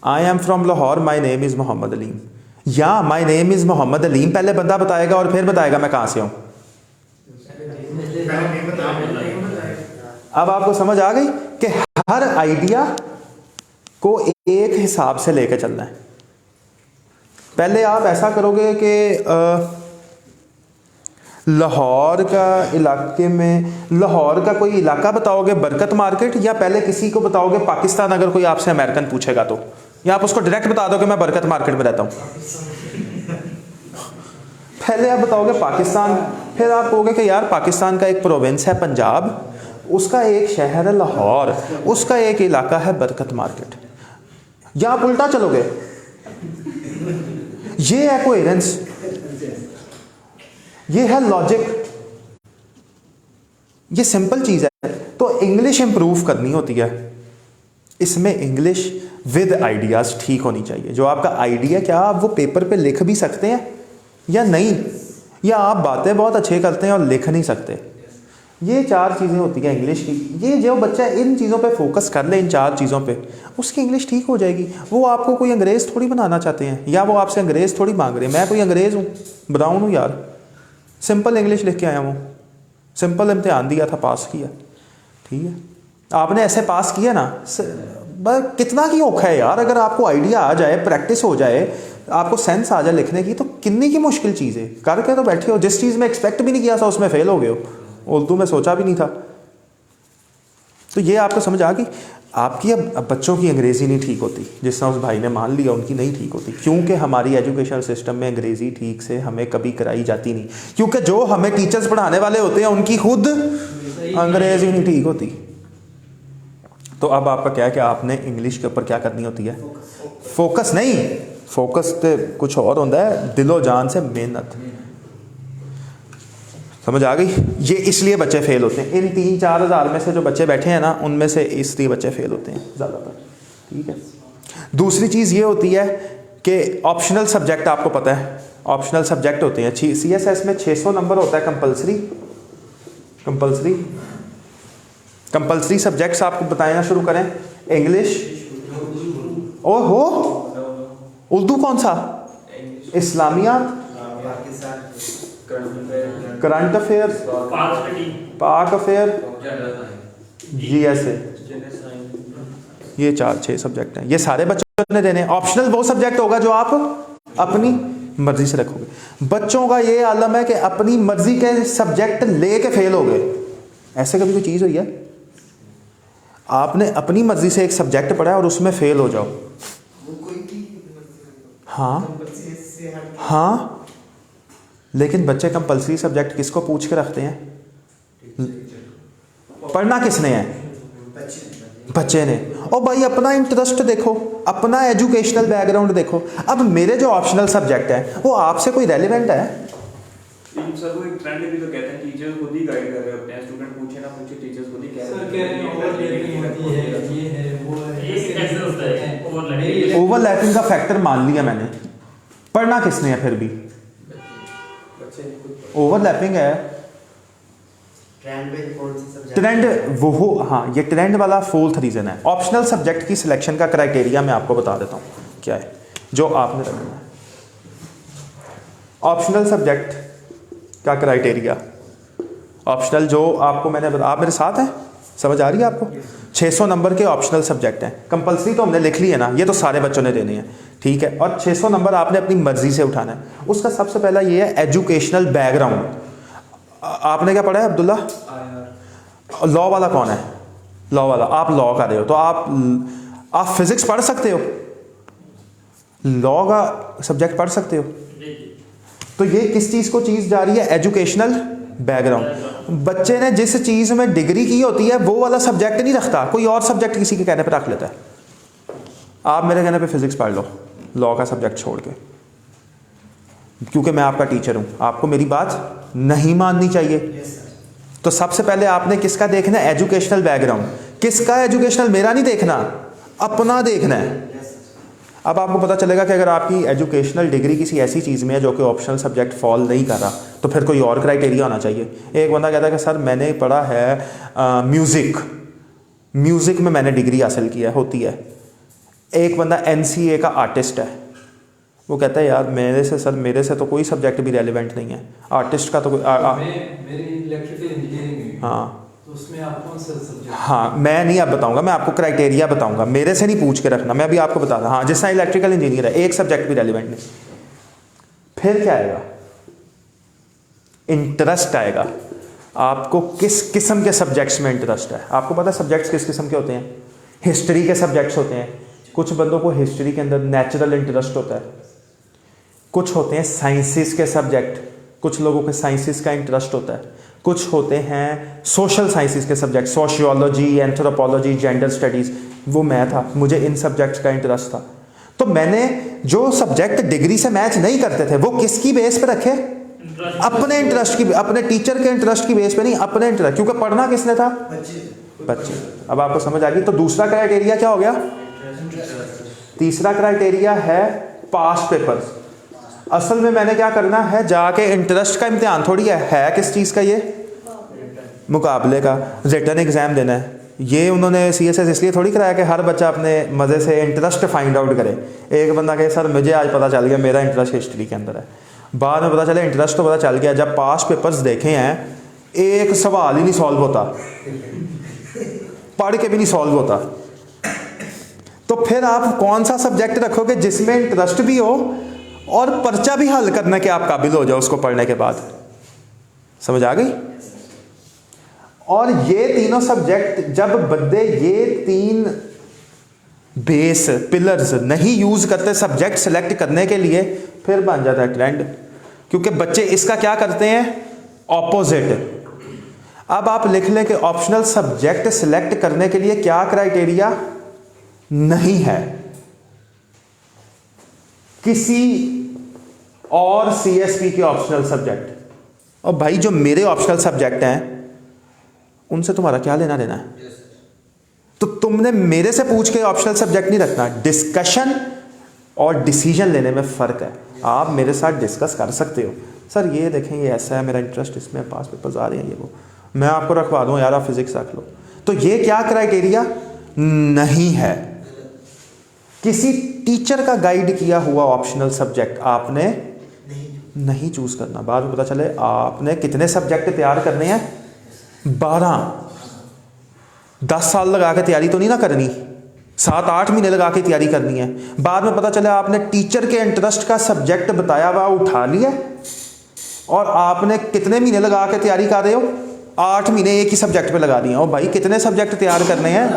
I am from Lahore, my name is Mohammad Aleem, या my name is Mohammad Aleem पहले बंदा बताएगा और फिर बताएगा मैं कहाँ से हूँ। अब आपको समझ आ गई कि हर आइडिया को एक हिसाब से लेकर चलना है। पहले आप ऐसा करोगे कि लाहौर का इलाके में, लाहौर का कोई इलाका बताओगे बरकत मार्केट, या पहले किसी को बताओगे पाकिस्तान, अगर कोई आपसे अमेरिकन पूछेगा तो, या आप उसको डायरेक्ट बता दो कि मैं बरकत मार्केट में रहता हूँ। पहले आप बताओगे पाकिस्तान, फिर आप कहोगे कि यार पाकिस्तान का एक प्रोविंस है पंजाब, उसका एक शहर है लाहौर, उसका एक इलाका है बरकत मार्केट, या आप उल्टा चलोगे। ये है कोहेरेंस, ये है लॉजिक, ये सिंपल चीज है। तो इंग्लिश इंप्रूव करनी होती है, इसमें इंग्लिश विद आइडियाज ठीक होनी चाहिए। जो आपका आइडिया क्या आप वो पेपर पे लिख भी सकते हैं या नहीं, या आप बातें बहुत अच्छे करते हैं और लिख नहीं सकते। ये 4 चीज़ें होती हैं इंग्लिश की। ये जो बच्चा इन चीज़ों पे फोकस कर ले, इन 4 चीज़ों पे, उसकी इंग्लिश ठीक हो जाएगी। वो आपको कोई अंग्रेज़ थोड़ी बनाना चाहते हैं, या वो आपसे अंग्रेज़ थोड़ी मांग रहे हैं। मैं कोई अंग्रेज़ हूँ, ब्राउन हूँ यार, सिंपल इंग्लिश लिख के आया हूँ, सिंपल इम्तिहान दिया था, पास किया। ठीक है, आपने ऐसे पास किया ना, बस कितना की औखा है यार। अगर आपको आइडिया आ जाए, प्रैक्टिस हो जाए, आपको सेंस आ जाए लिखने की, तो कितनी की मुश्किल चीज़ है। करके तो बैठे हो, जिस चीज़ में एक्सपेक्ट भी नहीं किया था उसमें फेल हो गए हो, उर्दू में सोचा भी नहीं था। तो ये आपको समझ आ गई। आपकी अब बच्चों की अंग्रेज़ी नहीं ठीक होती, जिस तरह उस भाई ने मान लिया, उनकी नहीं ठीक होती, क्योंकि हमारी एजुकेशन सिस्टम में अंग्रेज़ी ठीक से हमें कभी कराई जाती नहीं, क्योंकि जो हमें टीचर्स पढ़ाने वाले होते हैं उनकी खुद अंग्रेज़ी नहीं ठीक होती। तो अब आपका क्या है कि आपने इंग्लिश के ऊपर क्या करनी होती है, फोकस नहीं, फोकस तो कुछ और होता है, दिलो जान से मेहनत। समझ आ गई। ये इसलिए बच्चे फेल होते हैं। इन 3-4 हज़ार में से जो बच्चे बैठे हैं ना, उनमें से इसलिए बच्चे फेल होते हैं ज़्यादातर। ठीक है, दूसरी चीज़ ये होती है कि ऑप्शनल सब्जेक्ट, आपको पता है ऑप्शनल सब्जेक्ट होते हैं। CSS में 600 नंबर होता है कंपल्सरी सब्जेक्ट्स आपको बताना शुरू करें। इंग्लिश, ओहो उर्दू कौन सा, इस्लामियात, करंट अफेयर, पाक अफेयर, जीएसए, ये 4-6 सब्जेक्ट हैं। ये सारे बच्चों ने देने। ऑप्शनल वो सब्जेक्ट होगा जो आप अपनी मर्जी से रखोगे। बच्चों का ये आलम है कि अपनी मर्जी के सब्जेक्ट लेके फेल हो गए। ऐसे कभी कोई चीज़ हुई है? आपने अपनी मर्जी से एक सब्जेक्ट पढ़ा और उसमें फेल हो जाओ। हाँ, लेकिन बच्चे कंपलसरी सब्जेक्ट किसको पूछ के रखते हैं? पढ़ना किसने है? बच्चे ने। और भाई अपना इंटरेस्ट देखो, अपना एजुकेशनल बैकग्राउंड देखो। अब मेरे जो ऑप्शनल सब्जेक्ट है वो आपसे कोई रेलिवेंट है? सर वो एक ट्रेंड भी तो कहते हैं, टीचर्स खुद ही गाइड कर रहे होते हैं, स्टूडेंट पूछे ना पूछे टीचर्स खुद ही कह रहे हैं। ओवरलैपिंग का फैक्टर मान लिया मैंने, पढ़ना किसने है फिर भी? ओवरलैपिंग है, ट्रेंड वो। हाँ, ये ट्रेंड वाला फोर्थ रीजन है। ऑप्शनल सब्जेक्ट की सिलेक्शन का क्राइटेरिया मैं आपको बता देता हूँ क्या है जो आपने रखना है। ऑप्शनल सब्जेक्ट का क्राइटेरिया, ऑप्शनल जो आपको मैंने आप मेरे साथ हैं, समझ आ रही है आपको? 600 नंबर के ऑप्शनल सब्जेक्ट हैं। कंपलसरी तो हमने लिख ली है ना, ये तो सारे बच्चों ने देने हैं, ठीक है। और 600 नंबर आपने अपनी मर्जी से उठाना है। उसका सबसे पहला ये है एजुकेशनल बैकग्राउंड। आपने क्या पढ़ा है अब्दुल्ला? लॉ वाला कौन है? लॉ वाला, आप लॉ कर रहे हो तो आप फिजिक्स पढ़ सकते हो, लॉ का सब्जेक्ट पढ़ सकते हो। तो ये किस चीज़ को चीज़ जा रही है? Educational background. बच्चे ने जिस चीज़ में डिग्री की होती है वो वाला सब्जेक्ट नहीं रखता, कोई और सब्जेक्ट किसी के कहने पे रख लेता है। आप मेरे कहने पे फिजिक्स पढ़ लो, लॉ का सब्जेक्ट छोड़ के, क्योंकि मैं आपका टीचर हूँ, आपको मेरी बात नहीं माननी चाहिए। तो सबसे पहले आपने किसका देखना है? Educational background. किसका एजुकेशनल? मेरा नहीं देखना, अपना देखना है। अब आपको पता चलेगा कि अगर आपकी एजुकेशनल डिग्री किसी ऐसी चीज़ में है जो कि ऑप्शनल सब्जेक्ट फॉल नहीं कर रहा, तो फिर कोई और क्राइटेरिया होना चाहिए। एक बंदा कहता है कि सर मैंने पढ़ा है म्यूज़िक में मैंने डिग्री हासिल की है, होती है। एक बंदा NCA का आर्टिस्ट है, वो कहता है यार मेरे से तो कोई सब्जेक्ट भी रेलिवेंट नहीं है, आर्टिस्ट का तो कोई मेरी इलेक्ट्रिकल इंजीनियरिंग। हाँ, तो उसमें आप कौन सा सब्जेक्ट? हाँ, मैं नहीं अब बताऊंगा, मैं आपको क्राइटेरिया बताऊंगा, मेरे से नहीं पूछ के रखना, मैं अभी आपको बता रहा। हाँ, जिसका इलेक्ट्रिकल इंजीनियर है, एक सब्जेक्ट भी रेलिवेंट नहीं। फिर क्या आएगा? इंटरेस्ट आएगा। आपको किस किस्म के सब्जेक्ट्स में इंटरेस्ट है? आपको पता है सब्जेक्ट्स किस किस्म के होते हैं? हिस्ट्री के सब्जेक्ट्स होते हैं। कुछ बंदों को हिस्ट्री के अंदर नेचुरल इंटरेस्ट होता है। कुछ होते हैं साइंसिस के सब्जेक्ट, कुछ लोगों के साइंसिस का इंटरेस्ट होता है। कुछ होते हैं सोशल साइंसिस के subject, sociology, anthropology, gender studies. वो मैं था, मुझे इन सब्जेक्ट्स का इंटरेस्ट था। तो मैंने जो सब्जेक्ट डिग्री से मैच नहीं करते थे वो किसकी बेस पे रखे? अपने इंटरेस्ट की, अपने टीचर के इंटरेस्ट की बेस पे नहीं, अपने इंटरेस्ट। क्योंकि पढ़ना किसने था? बच्चे। अब आपको समझ आ गई। तो दूसरा क्राइटेरिया क्या हो गया? तीसरा क्राइटेरिया है पास पेपर्स। असल में मैंने क्या करना है, जाके इंटरेस्ट का इम्तिहान थोड़ी है किस चीज़ का? ये मुकाबले का, रिटन एग्ज़ाम देना है। ये उन्होंने CSS इसलिए थोड़ी कराया कि हर बच्चा अपने मज़े से इंटरेस्ट फाइंड आउट करे। एक बंदा कहे सर मुझे आज पता चल गया मेरा इंटरेस्ट हिस्ट्री के अंदर है, बाद में पता चले इंटरेस्ट तो पता चल गया, जब पास पेपर्स देखे हैं एक सवाल ही नहीं सॉल्व होता, पढ़ के भी नहीं सॉल्व होता। तो फिर आप कौन सा सब्जेक्ट रखोगे जिसमें इंटरेस्ट भी हो और पर्चा भी हल करने के आप काबिल हो जाओ उसको पढ़ने के बाद? समझ आ गई? और ये तीनों सब्जेक्ट जब बंदे ये 3 बेस पिलर्स नहीं यूज करते सब्जेक्ट सेलेक्ट करने के लिए, फिर बन जाता है ट्रेंड। क्योंकि बच्चे इसका क्या करते हैं? ऑपोजिट। अब आप लिख लें कि ऑप्शनल सब्जेक्ट सिलेक्ट करने के लिए क्या क्राइटेरिया नहीं है? किसी और CSP के ऑप्शनल सब्जेक्ट। और भाई जो मेरे ऑप्शनल सब्जेक्ट हैं उनसे तुम्हारा क्या लेना देना है? तो तुमने मेरे से पूछ के ऑप्शनल सब्जेक्ट नहीं रखना। डिस्कशन और डिसीजन लेने में फ़र्क है। आप मेरे साथ डिस्कस कर सकते हो, सर ये देखें ये ऐसा है, मेरा इंटरेस्ट इसमें, पास पेपर्स आ रहे हैं, ये वो, मैं आपको रखवा दूँ यार आप फिजिक्स रख लो। तो ये क्या क्राइटेरिया नहीं है? किसी टीचर का गाइड किया हुआ ऑप्शनल सब्जेक्ट आपने नहीं चूज़ करना। बाद में पता चले आपने कितने सब्जेक्ट तैयार करने हैं, 12। 10 साल लगा के तैयारी तो नहीं ना करनी, 7-8 महीने लगा के तैयारी करनी है। बाद में पता चले आपने टीचर के इंटरेस्ट का सब्जेक्ट बताया हुआ उठा लिया और आपने कितने महीने लगा के तैयारी कर रहे हो, 8 महीने एक ही सब्जेक्ट पे लगा दिए। और भाई कितने सब्जेक्ट तैयार करने हैं,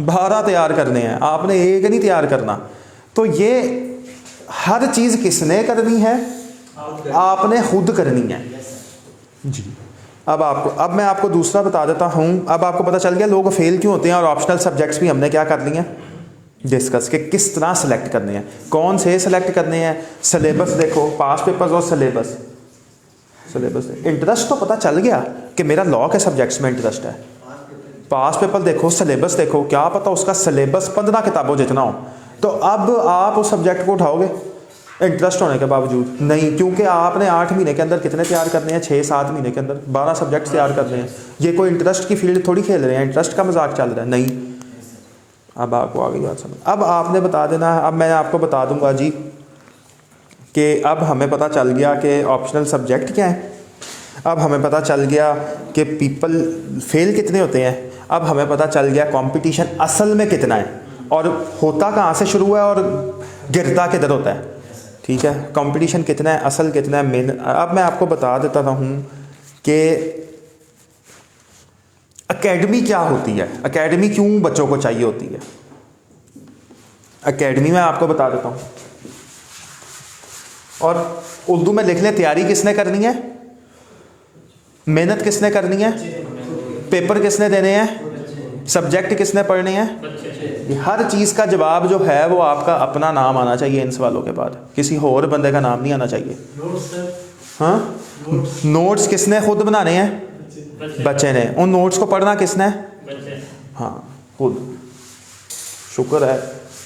12 तैयार करने हैं, आपने एक नहीं तैयार करना। तो ये हर चीज़ किसने करनी है, आपने खुद करनी है जी। अब मैं आपको दूसरा बता देता हूँ। अब आपको पता चल गया लोग फेल क्यों होते हैं, और ऑप्शनल सब्जेक्ट्स भी हमने क्या कर लिए हैं, डिस्कस के किस तरह सेलेक्ट करने हैं, कौन से सेलेक्ट करने हैं। सिलेबस देखो, पास पेपर्स और सिलेबस इंटरेस्ट तो पता चल गया कि मेरा लॉ के सब्जेक्ट्स में इंटरेस्ट है। पास पेपर देखो, सिलेबस देखो, क्या पता उसका सिलेबस 15 किताबों जितना हो, तो अब आप उस सब्जेक्ट को उठाओगे इंटरेस्ट होने के बावजूद नहीं, क्योंकि आपने 8 महीने के अंदर कितने तैयार करने हैं, 6-7 महीने के अंदर 12 सब्जेक्ट तैयार करने हैं। ये कोई इंटरेस्ट की फील्ड थोड़ी खेल रहे हैं, इंटरेस्ट का मजाक चल रहा है नहीं। अब आपको आगे बात समझ, अब आपने बता देना है। अब मैं आपको बता दूंगा जी कि अब हमें पता चल गया कि ऑप्शनल सब्जेक्ट क्या है, अब हमें पता चल गया कि पीपल फेल कितने होते हैं, अब हमें पता चल गया कंपटीशन असल में कितना है और होता कहाँ से शुरू है और गिरता किधर होता है। ठीक है, कंपटीशन कितना है, असल कितना है, मेन। अब मैं आपको बता देता हूँ कि एकेडमी क्या होती है, एकेडमी क्यों बच्चों को चाहिए होती है। एकेडमी में आपको बता देता हूँ, और उर्दू में लिख लें, तैयारी किसने करनी है, मेहनत किसने करनी है, पेपर किसने देने हैं, सब्जेक्ट किसने पढ़ने हैं। हर चीज़ का जवाब जो है वो आपका अपना नाम आना चाहिए इन सवालों के बाद, किसी और बंदे का नाम नहीं आना चाहिए। हाँ, नोट्स किसने खुद बनाने हैं, बच्चे ने। उन नोट्स को पढ़ना किसने, हाँ खुद। शुक्र है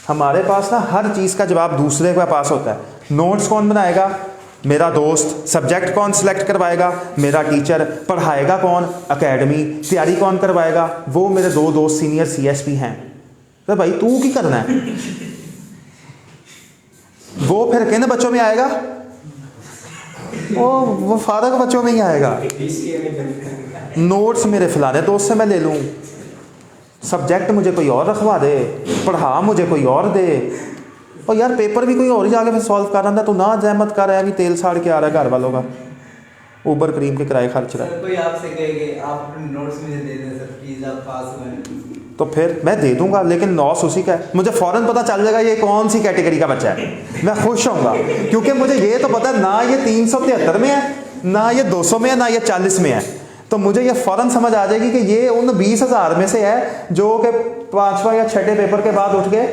हमारे पास ना हर चीज़ का जवाब दूसरे के पास होता है। नोट्स कौन बनाएगा, मेरा दोस्त। सब्जेक्ट कौन सिलेक्ट करवाएगा, मेरा टीचर। पढ़ाएगा कौन, एकेडमी। तैयारी कौन करवाएगा, वो मेरे 2 दोस्त सीनियर CSP हैं। तो भाई तू की करना है, वो फिर किन बच्चों में आएगा, वो फादर के बच्चों में ही आएगा। नोट्स मेरे फलाने दोस्त से मैं ले लूँ, सब्जेक्ट मुझे कोई और रखवा दे, पढ़ा मुझे कोई और दे, और यार पेपर भी कोई और ही जाके फिर सॉल्व कर रहा था। तो ना जहमत कर रहा है, अभी तेल साड़ के आ रहा है घर वालों का, ऊबर क्रीम के किराए खर्च रहा है। कोई आपसे कहेगा आप नोट्स मुझे दे दें सर प्लीज, आप पास में, तो फिर मैं दे दूंगा, लेकिन लॉस उसी का है। मुझे फ़ौरन पता चल जाएगा ये कौन सी कैटेगरी का बच्चा है, मैं खुश होऊंगा, क्योंकि मुझे ये तो पता है ना ये 373 में है, ना ये 200 में है, ना ये 40 में है। तो मुझे ये फ़ौरन समझ आ जाएगी कि ये उन 20,000 में से है जो कि 5वां या 6ठे पेपर के बाद उठ के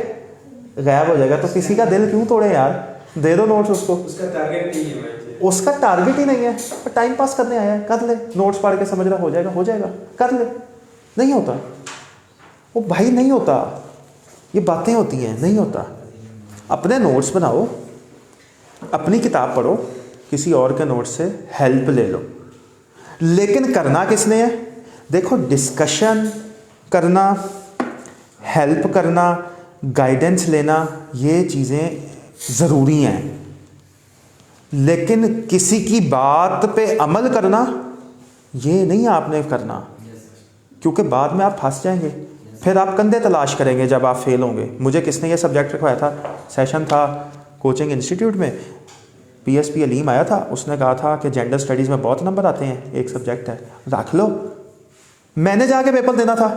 गायब हो जाएगा। तो किसी का दिल क्यों तोड़े यार, दे दो नोट्स उसको। उसका टारगेट नहीं है, उसका टारगेट ही नहीं है, टाइम पास करने आया है, कर ले। नोट्स पढ़ के समझ रहा हो जाएगा, कर ले। नहीं होता वो भाई, नहीं होता। ये बातें होती हैं, नहीं होता। अपने नोट्स बनाओ, अपनी किताब पढ़ो, किसी और के नोट्स से हेल्प ले लो, लेकिन करना किसने है। देखो, डिस्कशन करना, हेल्प करना, गाइडेंस लेना, ये चीज़ें ज़रूरी हैं, लेकिन किसी की बात पे अमल करना ये नहीं आपने करना, क्योंकि बाद में आप फंस जाएंगे, फिर आप कंधे तलाश करेंगे जब आप फेल होंगे। मुझे किसने ये सब्जेक्ट रखवाया था, सेशन था कोचिंग इंस्टीट्यूट में, PSP अलीम आया था, उसने कहा था कि जेंडर स्टडीज़ में बहुत नंबर आते हैं, एक सब्जेक्ट है, रख लो। मैंने जाके पेपर देना था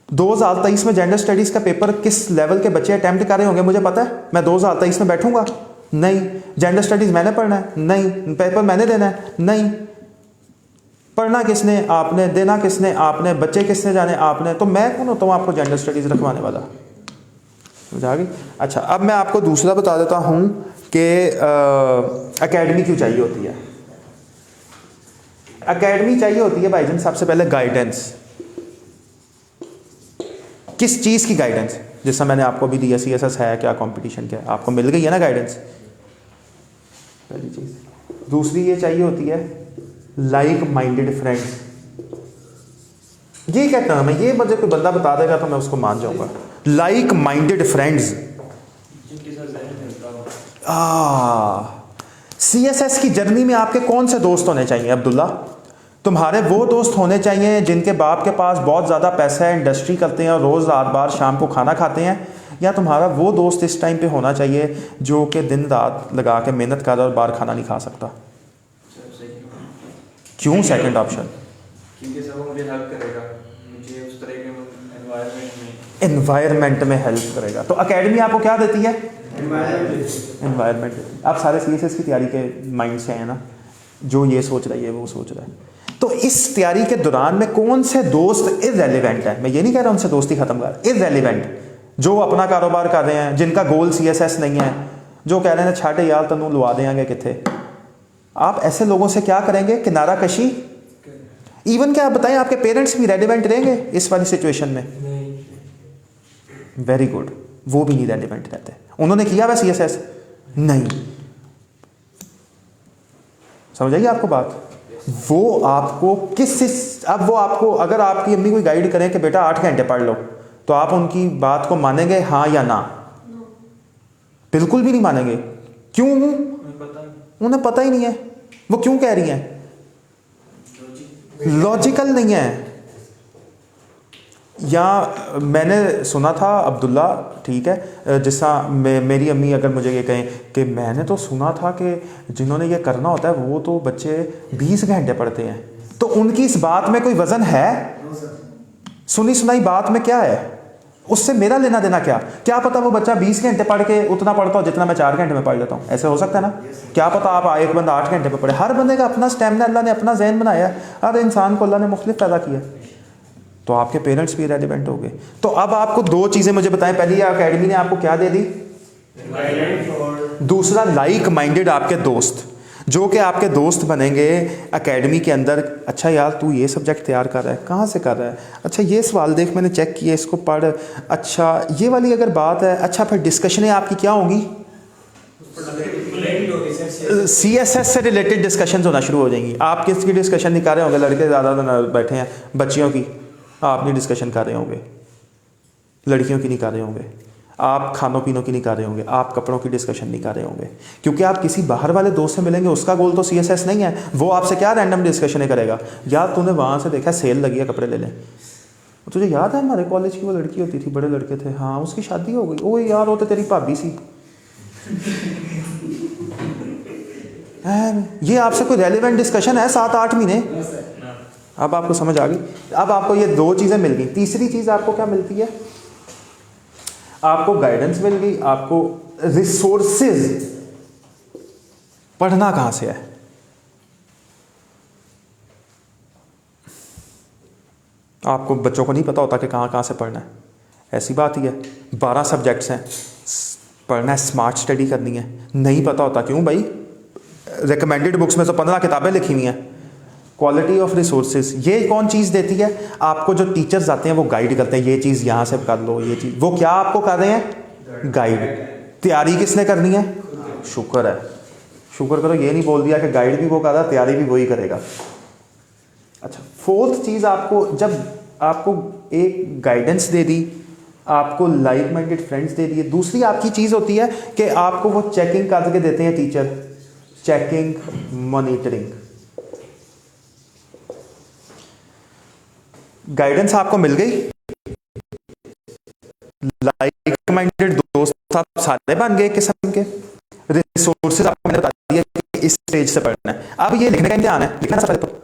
2023 में। जेंडर स्टडीज़ का पेपर किस लेवल के बच्चे अटैम्प्ट कर रहे होंगे मुझे पता है। मैं 2023 में बैठूंगा नहीं, जेंडर स्टडीज़ मैंने पढ़ना है नहीं, पेपर मैंने देना है नहीं। पढ़ना किसने, आपने। देना किसने, आपने। बच्चे किसने जाने, आपने। तो मैं कौन होता हूँ आपको जेंडर स्टडीज़ रखवाने वाला, समझ आ गई। अच्छा, अब मैं आपको दूसरा बता देता हूँ कि एकेडमी क्यों चाहिए होती है। एकेडमी चाहिए होती है भाईजान सबसे पहले गाइडेंस। किस चीज़ की गाइडेंस, जैसा मैंने आपको भी दिया, CSS है क्या, कंपटीशन क्या, आपको मिल गई है ना गाइडेंस, पहली चीज़। दूसरी ये चाहिए होती है लाइक माइंडेड फ्रेंड्स। ये क्या टर्म है, ये मुझे कोई बंदा बता देगा तो मैं उसको मान जाऊंगा। लाइक माइंडेड फ्रेंड्स, CSS की जर्नी में आपके कौन से दोस्त होने चाहिए अब्दुल्ला? तुम्हारे वो दोस्त होने चाहिए जिनके बाप के पास बहुत ज़्यादा पैसा है, इंडस्ट्री करते हैं और रोज़ रात बार शाम को खाना खाते हैं, या तुम्हारा वो दोस्त इस टाइम पे होना चाहिए जो कि दिन रात लगा के मेहनत कर रहा है और बाहर खाना नहीं खा सकता? क्यों सेकंड ऑप्शन? क्योंकि सर वो मुझे हेल्प करेगा, मुझे उस तरह के एनवायरनमेंट में हेल्प करेगा। तो एकेडमी आपको क्या देती है? एनवायरनमेंट। आप सारे CSS की तैयारी के माइंड से हैं ना, जो ये सोच रही है वो सोच रहा है। तो इस तैयारी के दौरान में कौन से दोस्त इररेलेवेंट है, मैं ये नहीं कह रहा उनसे दोस्ती खत्म कर, इररेलेवेंट, जो अपना कारोबार कर रहे हैं, जिनका गोल CSS नहीं है, जो कह रहे हैं छाटे यार तनु लुआ देंगे किथे, आप ऐसे लोगों से क्या करेंगे? किनारा कशी। इवन क्या आप बताएं, आपके पेरेंट्स भी रेलिवेंट रहेंगे इस वाली सिचुएशन में? वेरी गुड, वो भी नहीं रेलिवेंट रहते। उन्होंने किया वह CSS नहीं, समझ आइए आपको बात? वो आपको अब वो आपको, अगर आपकी अम्मी कोई गाइड करें कि बेटा 8 घंटे पढ़ लो, तो आप उनकी बात को मानेंगे हाँ या ना? बिल्कुल भी नहीं मानेंगे। क्यों? उन्हें पता ही नहीं है वो क्यों कह रही हैं, लॉजिकल नहीं है। या मैंने सुना था अब्दुल्ला, ठीक है, जिसका मेरी अम्मी अगर मुझे ये कहें कि मैंने तो सुना था कि जिन्होंने ये करना होता है वो तो बच्चे 20 घंटे पढ़ते हैं, तो उनकी इस बात में कोई वजन है? सुनी सुनाई बात में क्या है? उससे मेरा लेना देना क्या? क्या पता वो बच्चा 20 घंटे पढ़ के उतना पढ़ता हो जितना मैं 4 घंटे में पढ़ लेता हूँ, ऐसे हो सकता है ना? क्या पता आप एक बंदा 8 घंटे में पढ़े। हर बंदे का अपना स्टेमिना, अल्लाह ने अपना जहन बनाया है, हर इंसान को अल्लाह ने मुख्तलिफ पैदा किया। तो आपके पेरेंट्स भी रेलिवेंट हो गए। तो अब आपको 2 चीज़ें मुझे बताएं, पहली एकेडमी ने आपको क्या दे दी? दूसरा लाइक माइंडेड आपके दोस्त, जो कि आपके दोस्त बनेंगे एकेडमी के अंदर। अच्छा यार तू ये सब्जेक्ट तैयार कर रहा है, कहाँ से कर रहा है? अच्छा ये सवाल देख मैंने चेक किया, इसको पढ़। अच्छा ये वाली अगर बात है, अच्छा फिर डिस्कशनें आपकी क्या होंगी? CSS से रिलेटेड डिस्कशन होना शुरू हो जाएंगी। आप किसकी डिस्कशन नहीं कर रहे होंगे? लड़के ज़्यादा बैठे हैं, बच्चियों की आप नहीं डिस्कशन कर रहे होंगे, लड़कियों की नहीं कर रहे होंगे, आप खानों पीनों की नहीं कर रहे होंगे, आप कपड़ों की डिस्कशन नहीं कर रहे होंगे, क्योंकि आप किसी बाहर वाले दोस्त से मिलेंगे, उसका गोल तो CSS नहीं है। वो आपसे क्या रैंडम डिस्कशन करेगा? यार तूने वहाँ से देखा सेल लगी है, कपड़े ले लें। तुझे याद है हमारे कॉलेज की वो लड़की होती थी, बड़े लड़के थे, हाँ उसकी शादी हो गई, ओए यार वो तो तेरी भाभी सी। ये आपसे कोई रेलिवेंट डिस्कशन है 7-8 महीने? अब आपको समझ आ गई। अब आपको ये 2 चीज़ें मिल गई। तीसरी चीज़ आपको क्या मिलती है? आपको गाइडेंस मिल गई, आपको रिसोर्सेज। पढ़ना कहाँ से है? आपको बच्चों को नहीं पता होता कि कहाँ से पढ़ना है, ऐसी बात ही है। 12 सब्जेक्ट्स हैं, पढ़ना है, स्मार्ट स्टडी करनी है, नहीं पता होता। क्यों भाई? रिकमेंडेड बुक्स में तो 15 किताबें लिखी हुई हैं। क्वालिटी ऑफ रिसोर्सेज ये कौन चीज़ देती है आपको? जो टीचर्स आते हैं वो गाइड करते हैं, ये चीज़ यहाँ से कर लो, ये चीज़। वो क्या आपको कर रहे हैं? गाइड। तैयारी किसने करनी है? शुक्र है, शुक्र करो ये नहीं बोल दिया कि गाइड भी वो कर रहा, तैयारी भी वही करेगा। अच्छा, 4th चीज़ आपको, जब आपको एक गाइडेंस दे दी, आपको लाइक माइंडेड फ्रेंड्स दे दिए, दूसरी आपकी चीज़ होती है कि आपको वो चेकिंग करके देते हैं टीचर, चेकिंग, मॉनिटरिंग। गाइडेंस आपको मिल गई, लाइक माइंडेड दोस्त आप सारे बन गए किस्म के, रिसोर्सेज आपको मैंने बता दिया कि इस स्टेज से पढ़ना है। अब ये लिखने का इम्तिहान है, लिखना पहले तो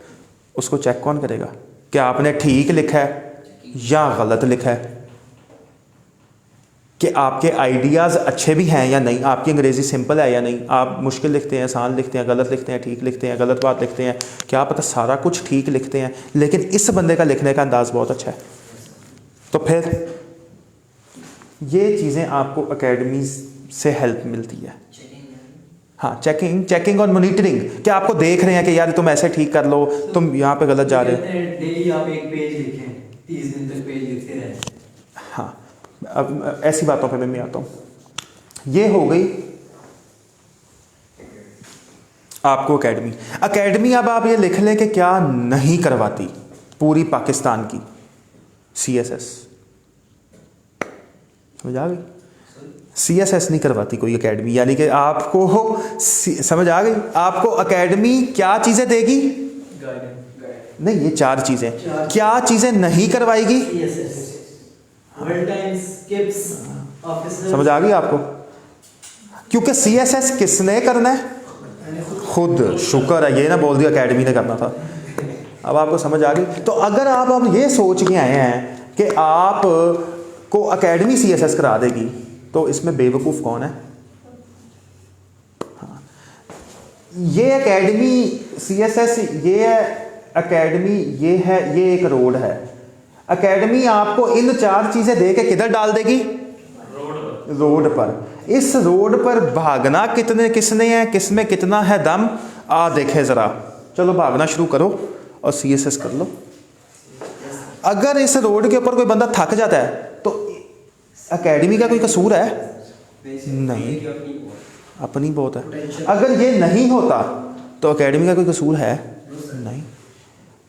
उसको चेक कौन करेगा कि आपने ठीक लिखा है या गलत लिखा है, कि आपके आइडियाज़ अच्छे भी हैं या नहीं, आपकी अंग्रेज़ी सिंपल है या नहीं, आप मुश्किल लिखते हैं, आसान लिखते हैं, गलत लिखते हैं, ठीक लिखते हैं, गलत बात लिखते हैं, क्या पता सारा कुछ ठीक लिखते हैं, लेकिन इस बंदे का लिखने का अंदाज़ बहुत अच्छा है। तो फिर ये चीज़ें आपको एकेडमी से हेल्प मिलती है। हाँ, चेकिंग और मॉनिटरिंग, क्या आपको देख रहे हैं कि यार तुम ऐसे ठीक कर लो, तुम यहाँ पे गलत जा रहे हो। डेली आप एक पेज लिखें, 30 दिन तक पेज लिखते रहें। हाँ, अब ऐसी बातों पे मैं आता हूँ। ये हो गई आपको एकेडमी। अब आप ये लिख लें कि क्या नहीं करवाती पूरी पाकिस्तान की CSS, समझ आ गई? CSS नहीं करवाती कोई एकेडमी, यानी कि आपको समझ आ गई? आपको एकेडमी क्या चीज़ें देगी? नहीं, ये 4 चीज़ें, क्या चीज़ें नहीं करवाएगी? समझ आ गई आपको? क्योंकि CSS किसने करना है? खुद। शुक्र है ये ना बोल दिया एकेडमी ने करना था। अब आपको समझ आ गई? तो अगर आप अब ये सोच के आए हैं कि आप को एकेडमी CSS करा देगी, तो इसमें बेवकूफ़ कौन है? हाँ। ये एकेडमी CSS, ये एकेडमी, ये है, ये एक रोड है। एकेडमी आपको इन 4 चीज़ें दे के किधर डाल देगी? रोड पर। इस रोड पर भागना किसने है, किसमें कितना है दम, देखें ज़रा। चलो भागना शुरू करो और CSS कर लो। अगर इस रोड के ऊपर कोई बंदा थक जाता है तो एकेडमी का कोई कसूर है? नहीं, अपनी बहुत है। अगर ये नहीं होता तो एकेडमी का कोई कसूर है? नहीं।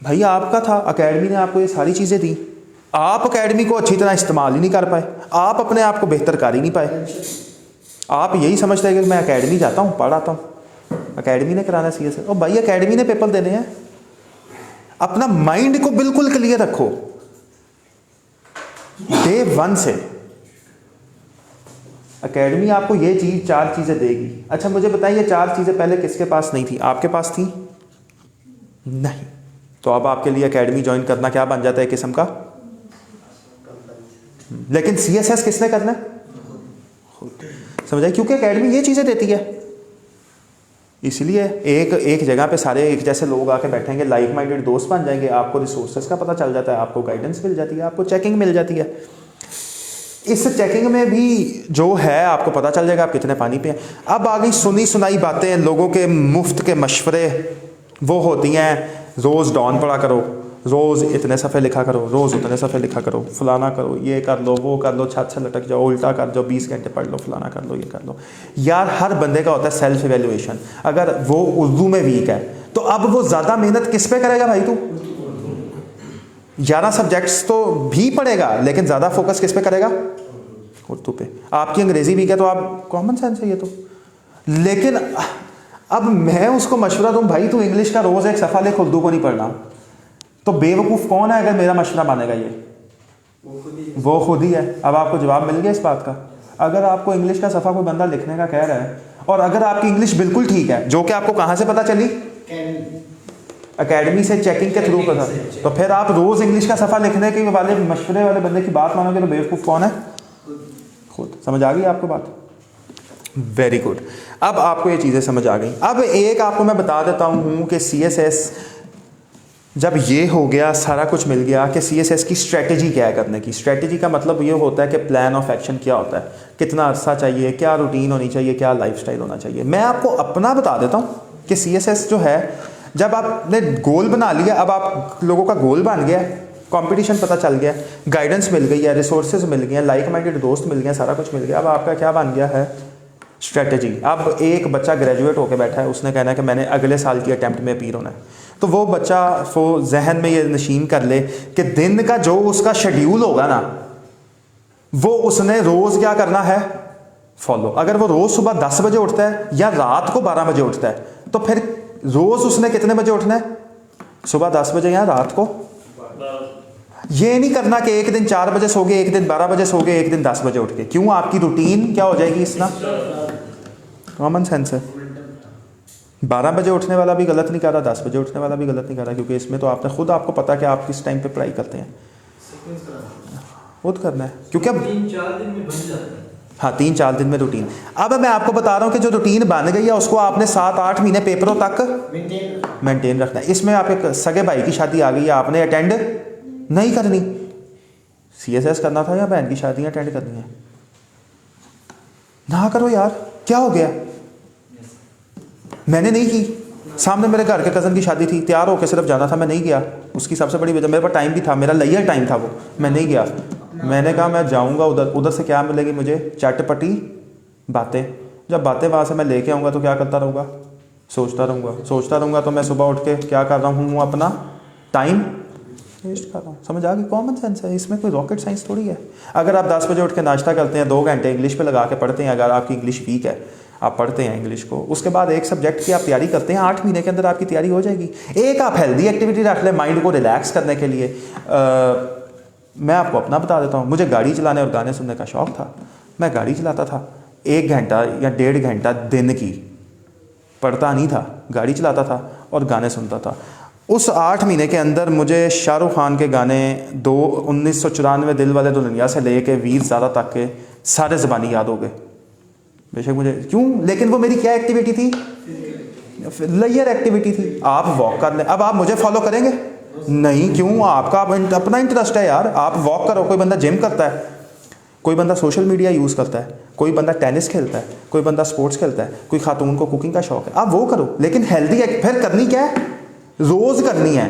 भाई आपका था, एकेडमी ने आपको ये सारी चीज़ें दी, आप एकेडमी को अच्छी तरह इस्तेमाल ही नहीं कर पाए, आप अपने आप को बेहतर कर ही नहीं पाए। आप यही समझते हैं कि मैं एकेडमी जाता हूँ, पढ़ आता हूँ, एकेडमी ने कराना CSS। और भाई एकेडमी ने पेपर देने हैं। अपना माइंड को बिल्कुल क्लियर रखो डे 1 से। एकेडमी आपको ये 4 चीज़ें देगी। अच्छा मुझे बताइए, 4 चीज़ें पहले किसके पास नहीं थी? आपके पास थी? नहीं। तो अब आपके लिए एकेडमी ज्वाइन करना क्या बन जाता है, किस्म का? लेकिन CSS किसने करना है? खुद। समझाइए? क्योंकि एकेडमी ये चीज़ें देती है। इसलिए एक जगह पे सारे एक जैसे लोग आके बैठेंगे, लाइक माइंडेड दोस्त बन जाएंगे, आपको रिसोर्सेज का पता चल जाता है, आपको गाइडेंस मिल जाती है, आपको चेकिंग मिल जाती है। इस चेकिंग में भी जो है आपको पता चल जाएगा आप कितने पानी पे हैं। अब आ गई सुनी सुनाई बातें, लोगों के मुफ्त के मशवरे, वो होती हैं रोज़ डॉन पढ़ा करो, रोज़ इतने सफ़े लिखा करो, रोज़ उतने सफ़े लिखा करो, फलाना करो, ये कर लो, वो कर लो, छत से लटक जाओ, उल्टा कर जाओ, 20 घंटे पढ़ लो, फलाना कर लो, ये कर लो। यार हर बंदे का होता है सेल्फ इवेल्युएशन। अगर वो उर्दू में वीक है तो अब वो ज़्यादा मेहनत किस पे करेगा भाई? तू 11 सब्जेक्ट्स तो भी पढ़ेगा, लेकिन ज़्यादा फोकस किस पे करेगा? उर्दू पे। आपकी अंग्रेज़ी वीक है तो आप, कॉमन सेंस है ये तो। लेकिन अब मैं उसको मशवरा दूं, भाई तू इंग्लिश का रोज़ एक सफ़ा लिख, उर्दू को नहीं पढ़ना, तो बेवकूफ़ कौन है अगर मेरा मशवरा मानेगा? ये वो खुद ही है। अब आपको जवाब मिल गया इस बात का। अगर आपको इंग्लिश का सफ़ा कोई बंदा लिखने का कह रहा है और अगर आपकी इंग्लिश बिल्कुल ठीक है, जो कि आपको कहाँ से पता चली? एकेडमी से चेकिंग के थ्रू पता, तो फिर आप रोज़ इंग्लिश का सफ़ा लिखने के वाले मशवरे वाले बंदे की बात मानोगे तो बेवकूफ़ कौन है? खुद। समझ आ गई आपको बात? Very good. अब आपको ये चीज़ें समझ आ गई। अब एक आपको मैं बता देता हूँ कि CSS जब ये हो गया, सारा कुछ मिल गया कि CSS की स्ट्रेटजी क्या है करने की। स्ट्रेटजी का मतलब ये होता है कि प्लान ऑफ एक्शन क्या होता है, कितना अरसा चाहिए, क्या रूटीन होनी चाहिए, क्या लाइफस्टाइल होना चाहिए। मैं आपको अपना बता देता हूँ कि CSS जो है, जब आपने गोल बना लिया, अब आप लोगों का गोल बन गया, कंपटीशन पता चल गया, गाइडेंस मिल गई है, रिसोर्सेज मिल गए हैं, लाइक माइंडेड दोस्त मिल गए, सारा कुछ मिल गया। अब आपका क्या बन गया है? स्ट्रेटजी। अब एक बच्चा ग्रेजुएट होकर बैठा है, उसने कहना है कि मैंने अगले साल की अटैम्प्ट में अपीयर होना है, तो वो बच्चा वो जहन में ये नशीन कर ले कि दिन का जो उसका शेड्यूल होगा ना, वो उसने रोज़ क्या करना है? फॉलो। अगर वो रोज़ सुबह 10 बजे उठता है या रात को 12 बजे उठता है, तो फिर रोज़ उसने कितने बजे उठना है? सुबह 10 बजे या रात को? ये नहीं करना कि एक दिन 4 बजे सो गए, एक दिन 12 बजे सो गए, एक दिन 10 बजे उठ गए। क्यों? आपकी रूटीन क्या हो जाएगी? इसना कॉमन सेंस है। 12 बजे उठने वाला भी गलत नहीं कर रहा, 10 बजे उठने वाला भी गलत नहीं कर रहा, क्योंकि इसमें तो आपने खुद, आपको पता है कि आप किस टाइम पे पढ़ाई करते हैं, खुद करना है। क्योंकि अब 3-4 दिन में बन जाता है। हाँ, 3-4 दिन में रूटीन। अब मैं आपको बता रहा हूँ कि जो रूटीन बन गई है उसको आपने 7-8 महीने पेपरों तक मेंटेन रखना है। इसमें आप एक सगे भाई की शादी आ गई है, आपने अटेंड नहीं करनी, CSS करना था या बहन की शादी अटेंड करनी है? ना करो यार, क्या हो गया? मैंने नहीं की। सामने मेरे घर के कज़न की शादी थी, तैयार होकर सिर्फ जाना था, मैं नहीं गया। उसकी सबसे बड़ी वजह, मेरे पास टाइम भी था, मेरा लेयर टाइम था, वो मैं नहीं गया। मैंने कहा मैं जाऊंगा उधर से क्या मिलेगी मुझे? चटपटी बातें। जब बातें वहाँ से मैं लेके आऊँगा तो क्या करता रहूँगा? सोचता रहूँगा तो मैं सुबह उठ के क्या कर रहा हूँ? अपना टाइम वेस्ट कर रहा हूँ, समझ आ गई? कॉमन सेंस है, इसमें कोई रॉकेट साइंस थोड़ी है। अगर आप 10 बजे उठ के नाश्ता करते हैं, 2 घंटे इंग्लिश पे लगा के पढ़ते हैं, अगर आपकी इंग्लिश वीक है, आप पढ़ते हैं इंग्लिश को, उसके बाद एक सब्जेक्ट की आप तैयारी करते हैं, 8 महीने के अंदर आपकी तैयारी हो जाएगी। एक आप हेल्दी एक्टिविटी रख लें माइंड को रिलैक्स करने के लिए। मैं आपको अपना बता देता हूँ, मुझे गाड़ी चलाने और गाने सुनने का शौक़ था। मैं गाड़ी चलाता था, 1 घंटा या 1.5 घंटा दिन की, पढ़ता नहीं था, गाड़ी चलाता था और गाने सुनता था। उस 8 महीने के अंदर मुझे शाहरुख खान के गाने 1994 दिल वाले दुल्हनिया से लेके वीर ज़ारा तक के सारे ज़बानी याद हो गए। बेशक मुझे क्यों, लेकिन वो मेरी क्या एक्टिविटी थी? लेयर एक्टिविटी थी। आप वॉक कर लें, अब आप मुझे फॉलो करेंगे? नहीं। क्यों? आपका अपना इंटरेस्ट है यार, आप वॉक करो। कोई बंदा जिम करता है, कोई बंदा सोशल मीडिया यूज़ करता है, कोई बंदा टेनिस खेलता है, कोई बंदा स्पोर्ट्स खेलता है, कोई खातून को कुकिंग का शौक़ है, आप वो करो। लेकिन हेल्दी फिर करनी क्या है? रोज़ करनी है।